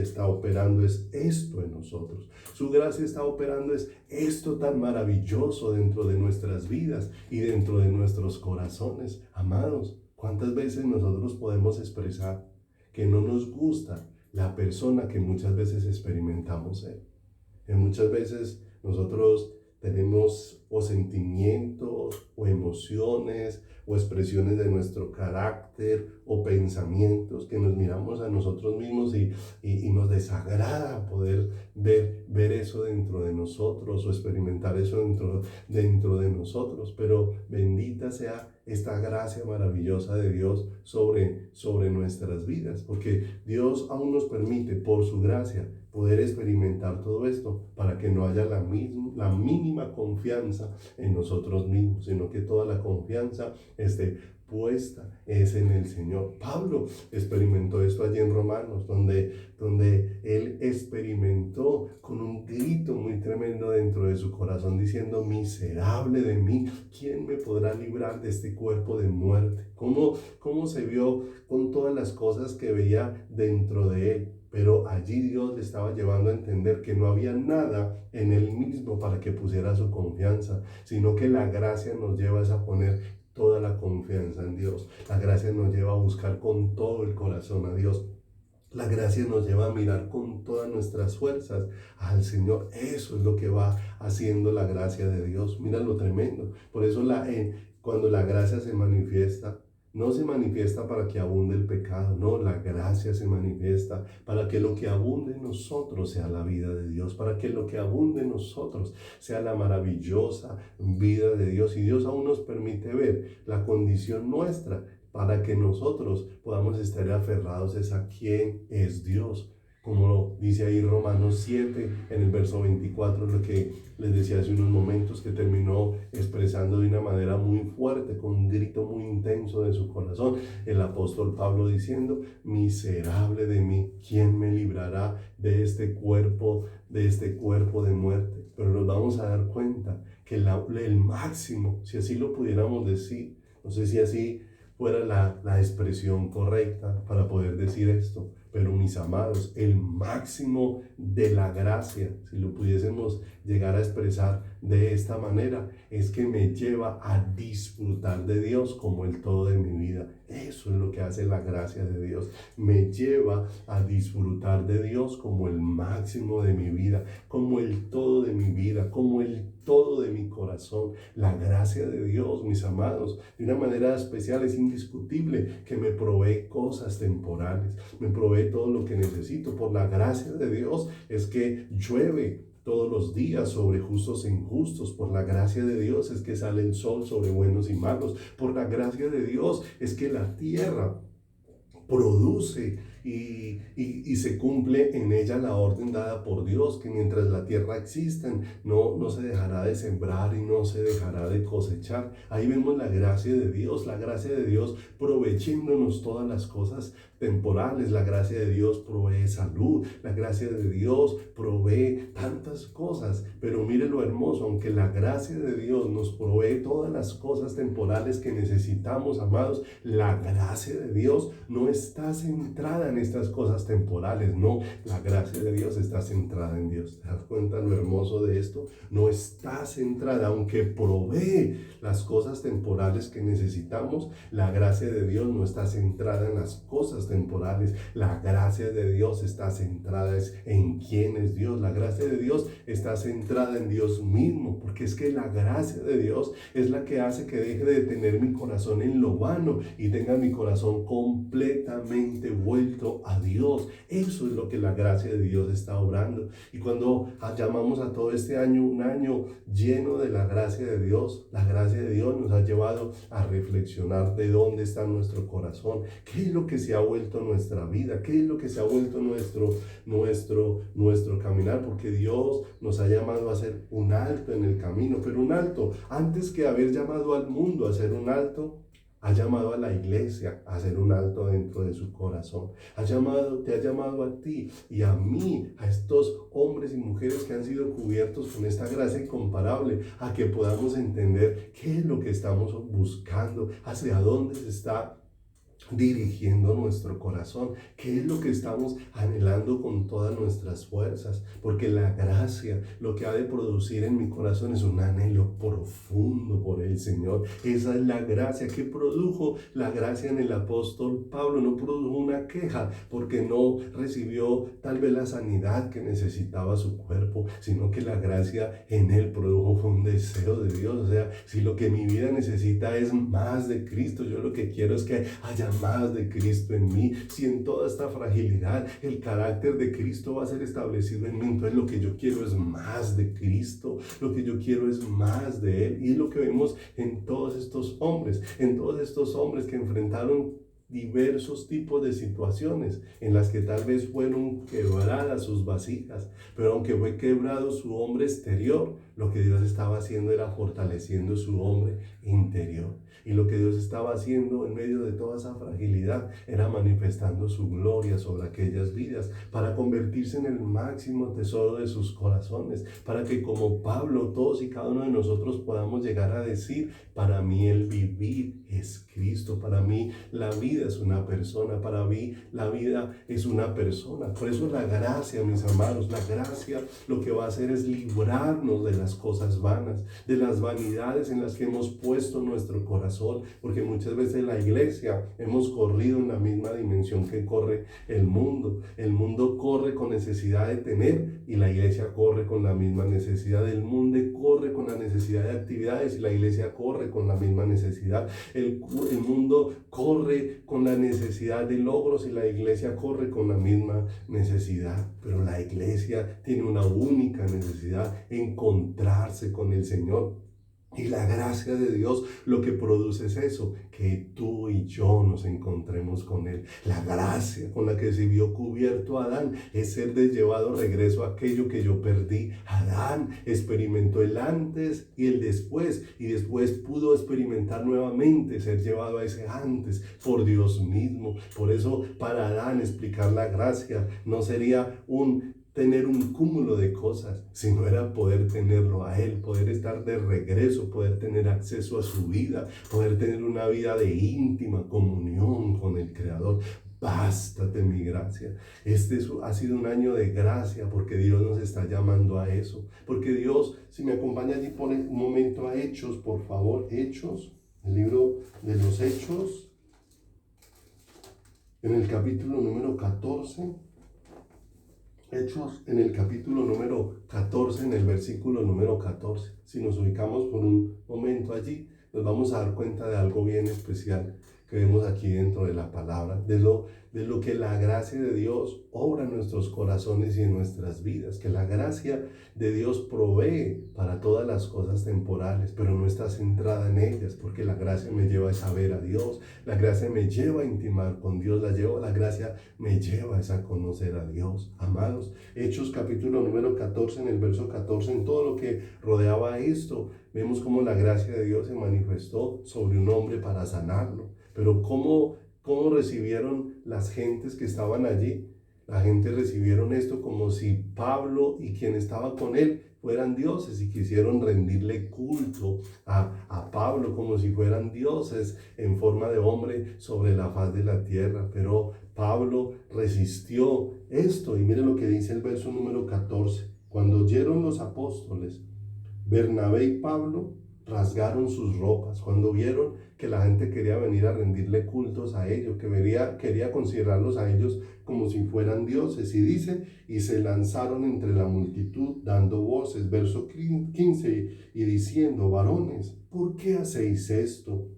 [SPEAKER 1] está operando, es esto en nosotros. Su gracia está operando, es esto tan maravilloso dentro de nuestras vidas y dentro de nuestros corazones. Amados, ¿cuántas veces nosotros podemos expresar que no nos gusta la persona que muchas veces experimentamos ser? Que muchas veces nosotros tenemos o sentimientos o emociones o expresiones de nuestro carácter o pensamientos que nos miramos a nosotros mismos y nos desagrada poder ver eso dentro de nosotros o experimentar eso dentro de nosotros. Pero bendita sea esta gracia maravillosa de Dios sobre nuestras vidas, porque Dios aún nos permite por su gracia poder experimentar todo esto para que no haya la mínima confianza en nosotros mismos, sino que toda la confianza esté puesta es en el Señor. Pablo experimentó esto allí en Romanos, donde él experimentó con un grito muy tremendo dentro de su corazón diciendo: miserable de mí, ¿quién me podrá librar de este cuerpo de muerte? ¿Cómo se vio con todas las cosas que veía dentro de él? Pero allí Dios le estaba llevando a entender que no había nada en él mismo para que pusiera su confianza, sino que la gracia nos lleva a poner toda la confianza en Dios. La gracia nos lleva a buscar con todo el corazón a Dios. La gracia nos lleva a mirar con todas nuestras fuerzas al Señor. Eso es lo que va haciendo la gracia de Dios. Mira lo tremendo. Por eso cuando la gracia se manifiesta, no se manifiesta para que abunde el pecado, no, la gracia se manifiesta para que lo que abunde en nosotros sea la vida de Dios, para que lo que abunde en nosotros sea la maravillosa vida de Dios. Y Dios aún nos permite ver la condición nuestra para que nosotros podamos estar aferrados a quién es Dios. Como dice ahí Romanos 7 en el verso 24, lo que les decía hace unos momentos, que terminó expresando de una manera muy fuerte, con un grito muy intenso de su corazón, el apóstol Pablo diciendo: miserable de mí, ¿quién me librará de este cuerpo de muerte? Pero nos vamos a dar cuenta que el máximo, si así lo pudiéramos decir, no sé si así fuera la expresión correcta para poder decir esto, pero mis amados, el máximo de la gracia, si lo pudiésemos llegar a expresar de esta manera, es que me lleva a disfrutar de Dios como el todo de mi vida. Eso es lo que hace la gracia de Dios. Me lleva a disfrutar de Dios como el máximo de mi vida, como el todo de mi vida, como el todo de mi corazón. La gracia de Dios, mis amados, de una manera especial, es indiscutible que me provee cosas temporales, me provee provee todo lo que necesito. Por la gracia de Dios es que llueve todos los días sobre justos e injustos. Por la gracia de Dios es que sale el sol sobre buenos y malos. Por la gracia de Dios es que la tierra produce y se cumple en ella la orden dada por Dios, que mientras la tierra exista no se dejará de sembrar y no se dejará de cosechar. Ahí vemos la gracia de Dios proveyéndonos todas las cosas temporales. La gracia de Dios provee salud, la gracia de Dios provee tantas cosas, pero mire lo hermoso, aunque la gracia de Dios nos provee todas las cosas temporales que necesitamos, amados, la gracia de Dios no está centrada en estas cosas temporales, no, la gracia de Dios está centrada en Dios. ¿Te das cuenta lo hermoso de esto? No está centrada, aunque provee las cosas temporales que necesitamos, la gracia de Dios no está centrada en las cosas temporales. La gracia de Dios está centrada en quién es Dios. La gracia de Dios está centrada en Dios mismo, porque es que la gracia de Dios es la que hace que deje de tener mi corazón en lo vano y tenga mi corazón completamente vuelto a Dios. Eso es lo que la gracia de Dios está obrando. Y cuando llamamos a todo este año un año lleno de la gracia de Dios, la gracia de Dios nos ha llevado a reflexionar de dónde está nuestro corazón, qué es lo que se ha vuelto nuestra vida, qué es lo que se ha vuelto nuestro caminar, porque Dios nos ha llamado a hacer un alto en el camino, pero un alto, antes que haber llamado al mundo a hacer un alto, ha llamado a la iglesia a hacer un alto dentro de su corazón. Te ha llamado a ti y a mí, a estos hombres y mujeres que han sido cubiertos con esta gracia incomparable, a que podamos entender qué es lo que estamos buscando, hacia dónde se está dirigiendo nuestro corazón, qué es lo que estamos anhelando con todas nuestras fuerzas, porque la gracia lo que ha de producir en mi corazón es un anhelo profundo por el Señor. Esa es la gracia que produjo la gracia en el apóstol Pablo. No produjo una queja porque no recibió tal vez la sanidad que necesitaba su cuerpo, sino que la gracia en él produjo fue un deseo de Dios. O sea, si lo que mi vida necesita es más de Cristo, yo lo que quiero es que haya más de Cristo en mí. Si en toda esta fragilidad el carácter de Cristo va a ser establecido en mí, entonces lo que yo quiero es más de Cristo, lo que yo quiero es más de Él. Y es lo que vemos en todos estos hombres que enfrentaron diversos tipos de situaciones en las que tal vez fueron quebradas sus vasijas, pero aunque fue quebrado su hombre exterior, lo que Dios estaba haciendo era fortaleciendo su hombre interior. Y lo que Dios estaba haciendo en medio de toda esa fragilidad era manifestando su gloria sobre aquellas vidas para convertirse en el máximo tesoro de sus corazones, para que como Pablo, todos y cada uno de nosotros podamos llegar a decir: para mí el vivir es Cristo, para mí la vida es una persona, para mí la vida es una persona. Por eso la gracia, mis amados, la gracia lo que va a hacer es librarnos de las cosas vanas, de las vanidades en las que hemos puesto nuestro corazón, porque muchas veces en la iglesia hemos corrido en la misma dimensión que corre el mundo. El mundo corre con necesidad de tener y la iglesia corre con la misma necesidad. El mundo corre con la necesidad de actividades y la iglesia corre con la misma necesidad. El mundo corre con la necesidad de logros y la iglesia corre con la misma necesidad. Pero la iglesia tiene una única necesidad: encontrarse con el Señor. Y la gracia de Dios lo que produce es eso, que tú y yo nos encontremos con Él. La gracia con la que se vio cubierto Adán es ser de llevado regreso a aquello que yo perdí. Adán experimentó el antes y el después, y después pudo experimentar nuevamente ser llevado a ese antes por Dios mismo. Por eso para Adán explicar la gracia no sería tener un cúmulo de cosas, sino era poder tenerlo a Él, poder estar de regreso, poder tener acceso a su vida, poder tener una vida de íntima comunión con el Creador. Bástate mi gracia. Ha sido un año de gracia porque Dios nos está llamando a eso. Porque Dios, si me acompaña allí por un momento a Hechos, por favor, Hechos, el libro de los Hechos, en el capítulo número 14. Hechos en el capítulo número 14, en el versículo número 14. Si nos ubicamos por un momento allí, nos vamos a dar cuenta de algo bien especial. que vemos aquí dentro de la palabra, de lo que la gracia de Dios obra en nuestros corazones y en nuestras vidas, que la gracia de Dios provee para todas las cosas temporales, pero no está centrada en ellas, porque la gracia me lleva a saber a Dios, la gracia me lleva a intimar con Dios, la gracia me lleva a conocer a Dios. Amados, Hechos capítulo número 14, en el verso 14, en todo lo que rodeaba esto, vemos cómo la gracia de Dios se manifestó sobre un hombre para sanarlo. Pero ¿cómo recibieron las gentes que estaban allí? La gente recibieron esto como si Pablo y quien estaba con él fueran dioses y quisieron rendirle culto a Pablo como si fueran dioses en forma de hombre sobre la faz de la tierra. Pero Pablo resistió esto y miren lo que dice el verso número 14. Cuando oyeron los apóstoles, Bernabé y Pablo rasgaron sus ropas cuando vieron que la gente quería venir a rendirle cultos a ellos, que quería considerarlos a ellos como si fueran dioses. Y dice, y se lanzaron entre la multitud dando voces, verso 15, y diciendo, varones, ¿por qué hacéis esto?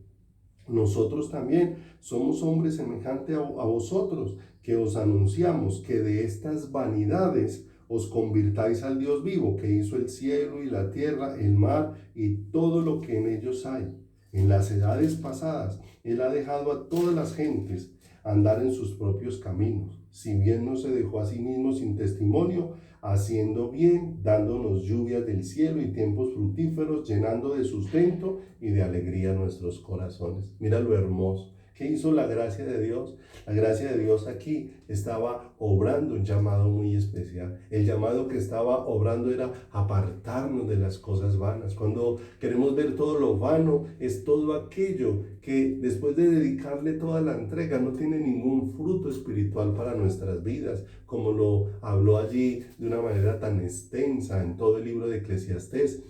[SPEAKER 1] Nosotros también somos hombres semejantes a vosotros, que os anunciamos que de estas vanidades os convirtáis al Dios vivo, que hizo el cielo y la tierra, el mar y todo lo que en ellos hay. En las edades pasadas, Él ha dejado a todas las gentes andar en sus propios caminos, si bien no se dejó a sí mismo sin testimonio, haciendo bien, dándonos lluvias del cielo y tiempos fructíferos, llenando de sustento y de alegría nuestros corazones. Mira lo hermoso. ¿Qué hizo la gracia de Dios? La gracia de Dios aquí estaba obrando un llamado muy especial. El llamado que estaba obrando era apartarnos de las cosas vanas. Cuando queremos ver todo lo vano, es todo aquello que después de dedicarle toda la entrega no tiene ningún fruto espiritual para nuestras vidas, como lo habló allí de una manera tan extensa en todo el libro de Eclesiastés,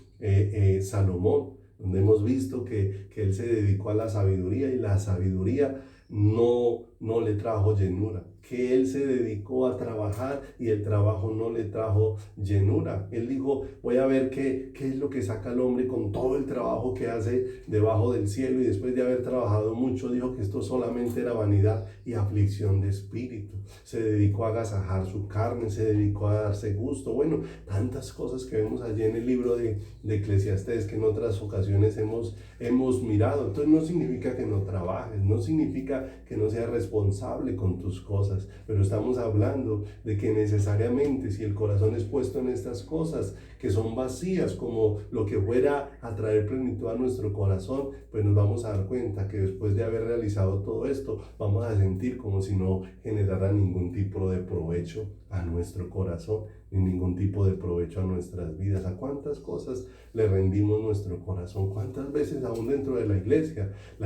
[SPEAKER 1] Salomón, donde hemos visto que él se dedicó a la sabiduría y la sabiduría no le trajo llenura, que él se dedicó a trabajar y el trabajo no le trajo llenura. Él dijo, voy a ver qué es lo que saca el hombre con todo el trabajo que hace debajo del cielo, y después de haber trabajado mucho dijo que esto solamente era vanidad y aflicción de espíritu. Se dedicó a agasajar su carne, se dedicó a darse gusto. Bueno, tantas cosas que vemos allí en el libro de Eclesiastés que en otras ocasiones hemos mirado. Entonces no significa que no trabajes, no significa que no seas responsable con tus cosas, pero estamos hablando de que necesariamente si el corazón es puesto en estas cosas que son vacías, como lo que fuera a traer plenitud a nuestro corazón, pues nos vamos a dar cuenta que después de haber realizado todo esto, vamos a sentir como si no generara ningún tipo de provecho a nuestro corazón, ni ningún tipo de provecho a nuestras vidas. ¿A cuántas cosas le rendimos nuestro corazón? ¿Cuántas veces aún dentro de la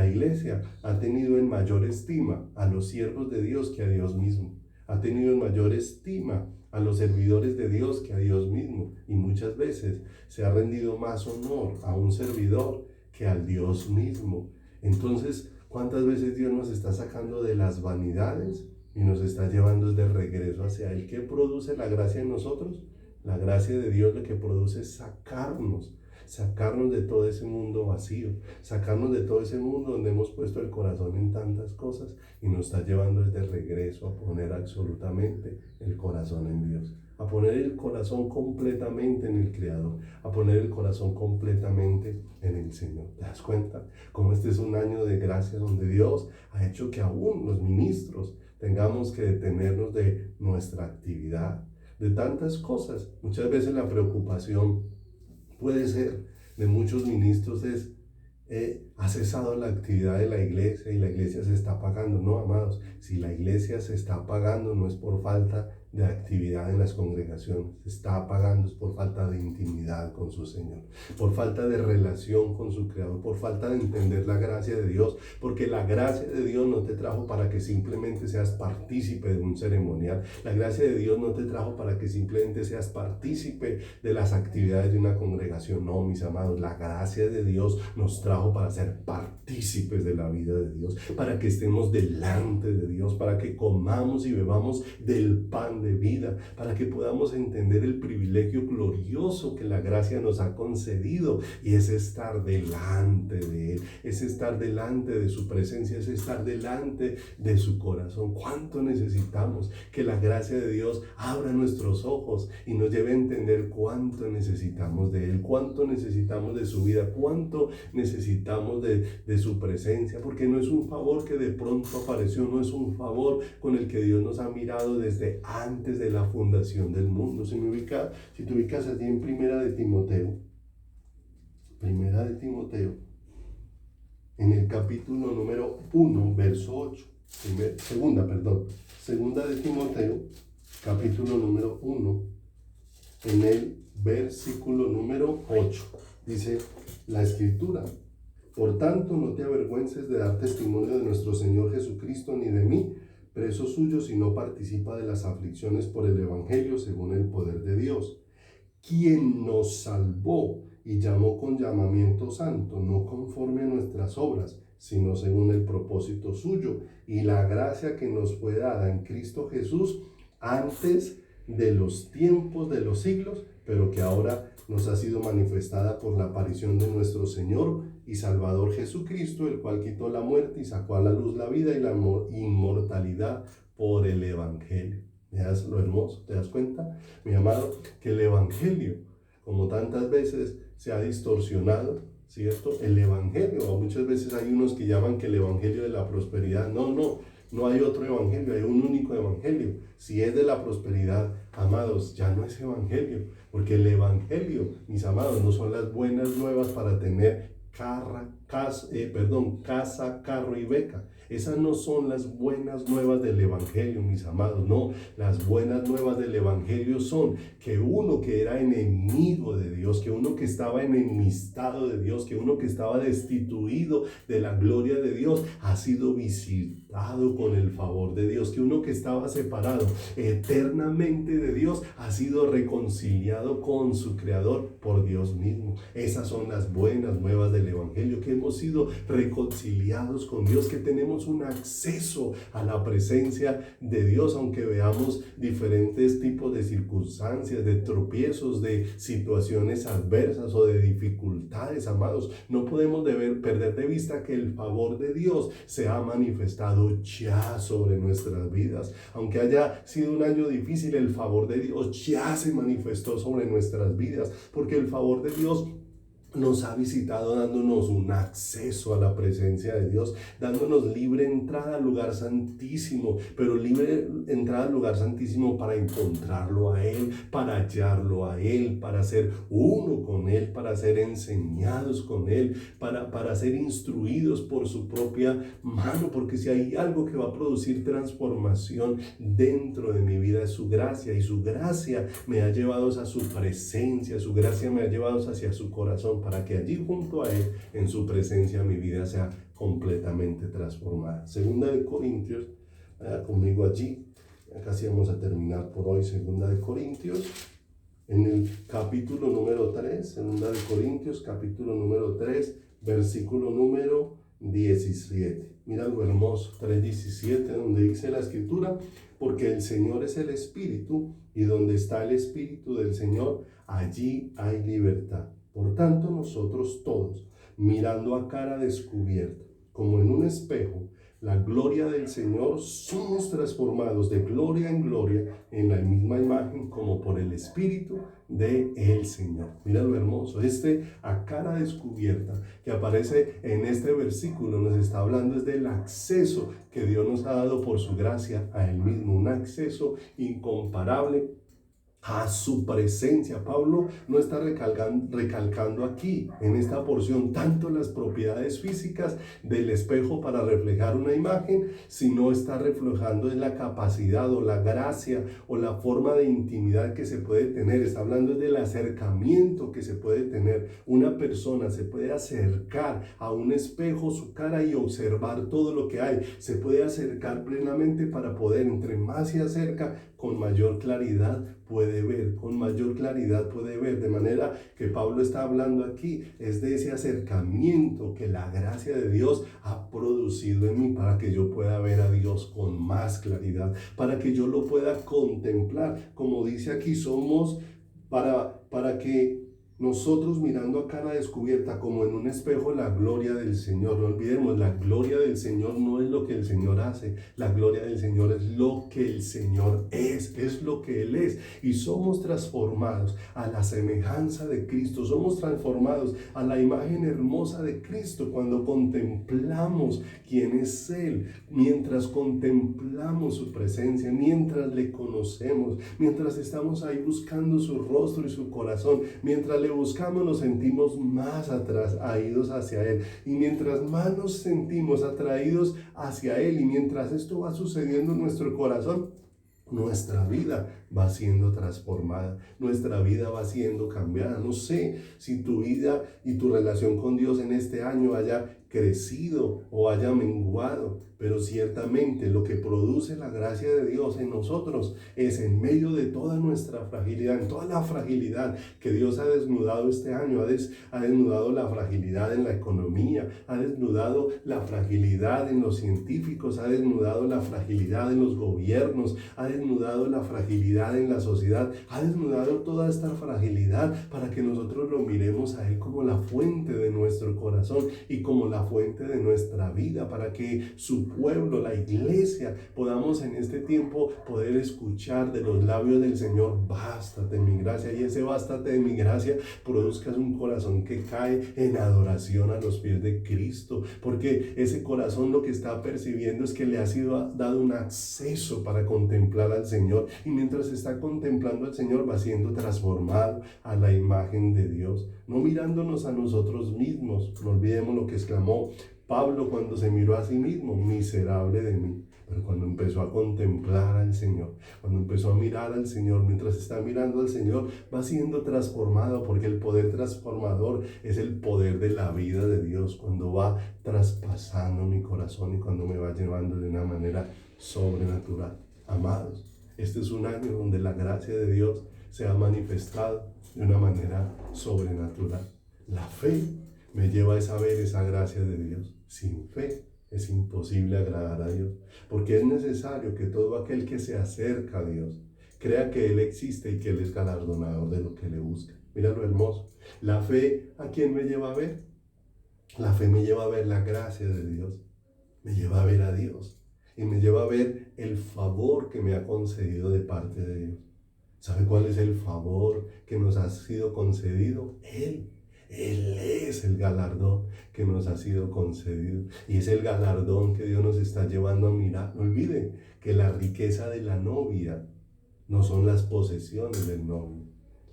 [SPEAKER 1] iglesia ha tenido en mayor estima a los siervos de Dios que a Dios mismo? Ha tenido en mayor estima a los servidores de Dios que a Dios mismo, y muchas veces se ha rendido más honor a un servidor que al Dios mismo. Entonces, ¿cuántas veces Dios nos está sacando de las vanidades y nos está llevando de regreso hacia Él? ¿Qué produce la gracia en nosotros? La gracia de Dios lo que produce es sacarnos de todo ese mundo vacío, sacarnos de todo ese mundo donde hemos puesto el corazón en tantas cosas, y nos está llevando de regreso a poner absolutamente el corazón en Dios, a poner el corazón completamente en el Creador, a poner el corazón completamente en el Señor. ¿Te das cuenta? Como este es un año de gracia donde Dios ha hecho que aún los ministros tengamos que detenernos de nuestra actividad, de tantas cosas. Muchas veces la preocupación puede ser de muchos ministros es, ha cesado la actividad de la iglesia y la iglesia se está apagando. No, amados, si la iglesia se está apagando no es por falta de actividad en las congregaciones, se está apagando es por falta de intimidad con su Señor, por falta de relación con su Creador, por falta de entender la gracia de Dios, porque la gracia de Dios no te trajo para que simplemente seas partícipe de un ceremonial. La gracia de Dios no te trajo para que simplemente seas partícipe de las actividades de una congregación. No, mis amados, la gracia de Dios nos trajo para ser partícipes de la vida de Dios, para que estemos delante de Dios, para que comamos y bebamos del pan pan de vida, para que podamos entender el privilegio glorioso que la gracia nos ha concedido, y es estar delante de Él, es estar delante de su presencia, es estar delante de su corazón. ¿Cuánto necesitamos que la gracia de Dios abra nuestros ojos y nos lleve a entender cuánto necesitamos de Él, cuánto necesitamos de su vida, cuánto necesitamos de su presencia? Porque no es un favor que de pronto apareció, no es un favor con el que Dios nos ha mirado desde antes de la fundación del mundo. Si te ubicas allí en Primera de Timoteo, en el capítulo número 1, verso 8, segunda de Timoteo, capítulo número 1, en el versículo número 8, dice la Escritura: por tanto, no te avergüences de dar testimonio de nuestro Señor Jesucristo, ni de mí, preso suyo, sino participa de las aflicciones por el Evangelio según el poder de Dios, quien nos salvó y llamó con llamamiento santo, no conforme a nuestras obras, sino según el propósito suyo y la gracia que nos fue dada en Cristo Jesús antes de los tiempos de los siglos, pero que ahora nos ha sido manifestada por la aparición de nuestro Señor y Salvador Jesucristo, el cual quitó la muerte y sacó a la luz la vida y la inmortalidad por el Evangelio. ¿Veas lo hermoso? ¿Te das cuenta, mi amado, que el Evangelio, como tantas veces se ha distorsionado, ¿cierto? El Evangelio, o muchas veces hay unos que llaman que el Evangelio de la prosperidad. No hay otro Evangelio, hay un único Evangelio. Si es de la prosperidad, amados, ya no es Evangelio, porque el Evangelio, mis amados, no son las buenas nuevas para tener casa, carro y beca. Esas no son las buenas nuevas del Evangelio, mis amados. No, las buenas nuevas del Evangelio son que uno que era enemigo de Dios, que uno que estaba enemistado de Dios, que uno que estaba destituido de la gloria de Dios, ha sido visitado con el favor de Dios, que uno que estaba separado eternamente de Dios, ha sido reconciliado con su Creador por Dios mismo. Esas son las buenas nuevas del Evangelio, que hemos sido reconciliados con Dios, que tenemos un acceso a la presencia de Dios, aunque veamos diferentes tipos de circunstancias, de tropiezos, de situaciones adversas o de dificultades, amados. No podemos perder de vista que el favor de Dios se ha manifestado ya sobre nuestras vidas. Aunque haya sido un año difícil, el favor de Dios ya se manifestó sobre nuestras vidas, porque el favor de Dios nos ha visitado dándonos un acceso a la presencia de Dios, dándonos libre entrada al lugar santísimo, pero libre entrada al lugar santísimo para encontrarlo a Él, para hallarlo a Él, para ser uno con Él, para ser enseñados con Él, para ser instruidos por su propia mano, porque si hay algo que va a producir transformación dentro de mi vida es su gracia, y su gracia me ha llevado a su presencia, su gracia me ha llevado hacia su corazón, para que allí junto a Él, en su presencia, mi vida sea completamente transformada. Segunda de Corintios, conmigo allí, ya casi vamos a terminar por hoy. Segunda de Corintios, en el capítulo número 3, Segunda de Corintios, capítulo número 3, versículo número 17. Mira lo hermoso, 3:17, donde dice la Escritura: porque el Señor es el Espíritu, y donde está el Espíritu del Señor, allí hay libertad. Por tanto, nosotros todos, mirando a cara descubierta, como en un espejo, la gloria del Señor, somos transformados de gloria en gloria en la misma imagen como por el Espíritu del Señor. Mira lo hermoso, a cara descubierta que aparece en este versículo nos está hablando es del acceso que Dios nos ha dado por su gracia a Él mismo, un acceso incomparable a su presencia. Pablo no está recalcando aquí en esta porción tanto las propiedades físicas del espejo para reflejar una imagen, sino está reflejando en la capacidad o la gracia o la forma de intimidad que se puede tener. Está hablando del acercamiento que se puede tener. Una persona se puede acercar a un espejo, su cara, y observar todo lo que hay. Se puede acercar plenamente para poder, entre más se acerca, con mayor claridad puede ver, con mayor claridad puede ver. De manera que Pablo está hablando aquí, es de ese acercamiento que la gracia de Dios ha producido en mí para que yo pueda ver a Dios con más claridad, para que yo lo pueda contemplar. Como dice aquí, somos para que nosotros mirando a cara descubierta como en un espejo la gloria del Señor. No olvidemos, la gloria del Señor no es lo que el Señor hace, la gloria del Señor es lo que el Señor es lo que Él es. Y somos transformados a la semejanza de Cristo, somos transformados a la imagen hermosa de Cristo cuando contemplamos quién es Él, mientras contemplamos su presencia, mientras le conocemos, mientras estamos ahí buscando su rostro y su corazón, mientras le buscamos nos sentimos más atraídos hacia Él, y mientras más nos sentimos atraídos hacia Él, y mientras esto va sucediendo en nuestro corazón, nuestra vida va siendo transformada, nuestra vida va siendo cambiada. No sé si tu vida y tu relación con Dios en este año haya crecido o haya menguado, pero ciertamente lo que produce la gracia de Dios en nosotros es, en medio de toda nuestra fragilidad, en toda la fragilidad que Dios ha desnudado este año, ha desnudado la fragilidad en la economía, ha desnudado la fragilidad en los científicos, ha desnudado la fragilidad en los gobiernos, ha desnudado la fragilidad en la sociedad, ha desnudado toda esta fragilidad para que nosotros lo miremos a Él como la fuente de nuestro corazón y como la fuente de nuestra vida, para que su pueblo, la iglesia, podamos en este tiempo poder escuchar de los labios del Señor: bástate mi gracia. Y ese bástate de mi gracia produzcas un corazón que cae en adoración a los pies de Cristo, porque ese corazón lo que está percibiendo es que le ha sido dado un acceso para contemplar al Señor, y mientras está contemplando al Señor va siendo transformado a la imagen de Dios, no mirándonos a nosotros mismos. No olvidemos lo que exclamó Pablo cuando se miró a sí mismo: miserable de mí. Pero cuando empezó a contemplar al Señor, cuando empezó a mirar al Señor, mientras está mirando al Señor, va siendo transformado, porque el poder transformador es el poder de la vida de Dios, cuando va traspasando mi corazón y cuando me va llevando de una manera sobrenatural. Amados, este es un año donde la gracia de Dios se ha manifestado de una manera sobrenatural. La fe me lleva a saber esa gracia de Dios. Sin fe es imposible agradar a Dios, porque es necesario que todo aquel que se acerca a Dios crea que Él existe y que Él es galardonador de lo que le busca. Mira lo hermoso. La fe, ¿a quién me lleva a ver? La fe me lleva a ver la gracia de Dios, me lleva a ver a Dios y me lleva a ver el favor que me ha concedido de parte de Dios. ¿Sabe cuál es el favor que nos ha sido concedido? Él es el galardón que nos ha sido concedido, y es el galardón que Dios nos está llevando a mirar. No olvide que la riqueza de la novia no son las posesiones del novio.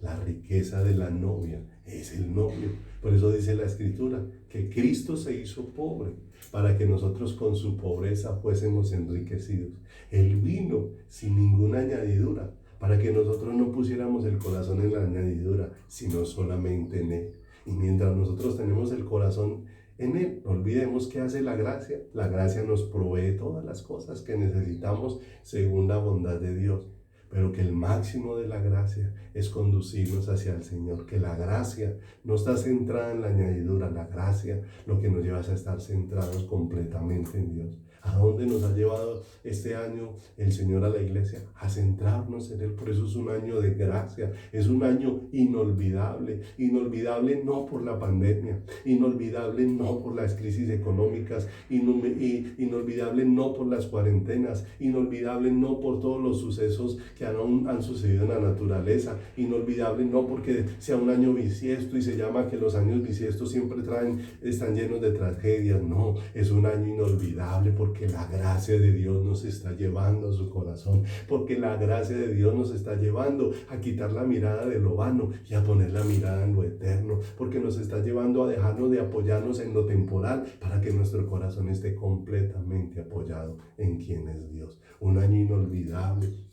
[SPEAKER 1] La riqueza de la novia es el novio. Por eso dice la Escritura que Cristo se hizo pobre para que nosotros con su pobreza fuésemos enriquecidos. Él vino sin ninguna añadidura para que nosotros no pusiéramos el corazón en la añadidura, sino solamente en Él. Y mientras nosotros tenemos el corazón en Él, no olvidemos que hace la gracia. La gracia nos provee todas las cosas que necesitamos según la bondad de Dios. Pero que el máximo de la gracia es conducirnos hacia el Señor, que la gracia no está centrada en la añadidura, la gracia lo que nos lleva es a estar centrados completamente en Dios. ¿A dónde nos ha llevado este año el Señor a la iglesia? A centrarnos en Él. Por eso es un año de gracia, es un año inolvidable. Inolvidable no por la pandemia, inolvidable no por las crisis económicas, inolvidable no por las cuarentenas, inolvidable no por todos los sucesos que han sucedido en la naturaleza, inolvidable no porque sea un año bisiesto y se llama que los años bisiestos siempre están llenos de tragedias. No, es un año inolvidable porque la gracia de Dios nos está llevando a su corazón, porque la gracia de Dios nos está llevando a quitar la mirada de lo vano y a poner la mirada en lo eterno, porque nos está llevando a dejarnos de apoyarnos en lo temporal para que nuestro corazón esté completamente apoyado en quien es Dios. Un año inolvidable,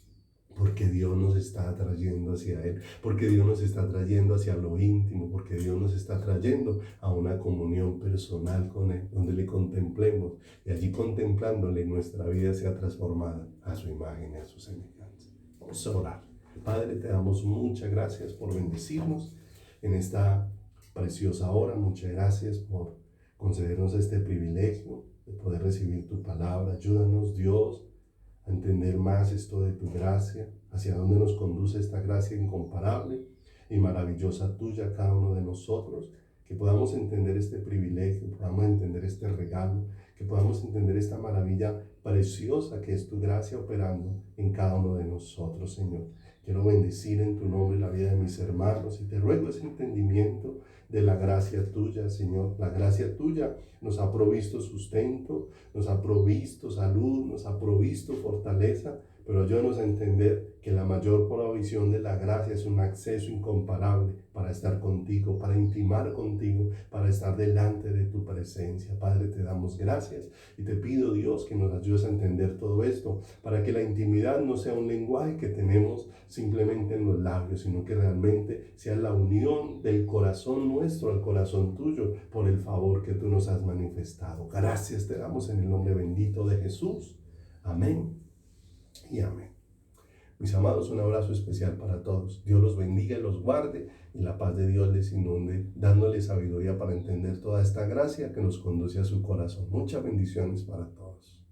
[SPEAKER 1] porque Dios nos está atrayendo hacia Él, porque Dios nos está trayendo hacia lo íntimo, porque Dios nos está trayendo a una comunión personal con Él, donde le contemplemos, y allí contemplándole nuestra vida sea transformada a su imagen y a su semejanza. Vamos a orar. Padre, te damos muchas gracias por bendecirnos en esta preciosa hora. Muchas gracias por concedernos este privilegio de poder recibir tu palabra. Ayúdanos, Dios, a entender más esto de tu gracia, hacia dónde nos conduce esta gracia incomparable y maravillosa tuya a cada uno de nosotros, que podamos entender este privilegio, podamos entender este regalo, que podamos entender esta maravilla preciosa que es tu gracia operando en cada uno de nosotros, Señor. Quiero bendecir en tu nombre la vida de mis hermanos y te ruego ese entendimiento de la gracia tuya, Señor. La gracia tuya nos ha provisto sustento, nos ha provisto salud, nos ha provisto fortaleza, pero ayúdanos a entender que la mayor provisión de la gracia es un acceso incomparable para estar contigo, para intimar contigo, para estar delante de tu presencia. Padre, te damos gracias y te pido, Dios, que nos ayudes a entender todo esto, para que la intimidad no sea un lenguaje que tenemos simplemente en los labios, sino que realmente sea la unión del corazón nuestro al corazón tuyo por el favor que tú nos has manifestado. Gracias te damos en el nombre bendito de Jesús. Amén y amén. Mis amados, un abrazo especial para todos. Dios los bendiga y los guarde y la paz de Dios les inunde, dándoles sabiduría para entender toda esta gracia que nos conduce a su corazón. Muchas bendiciones para todos.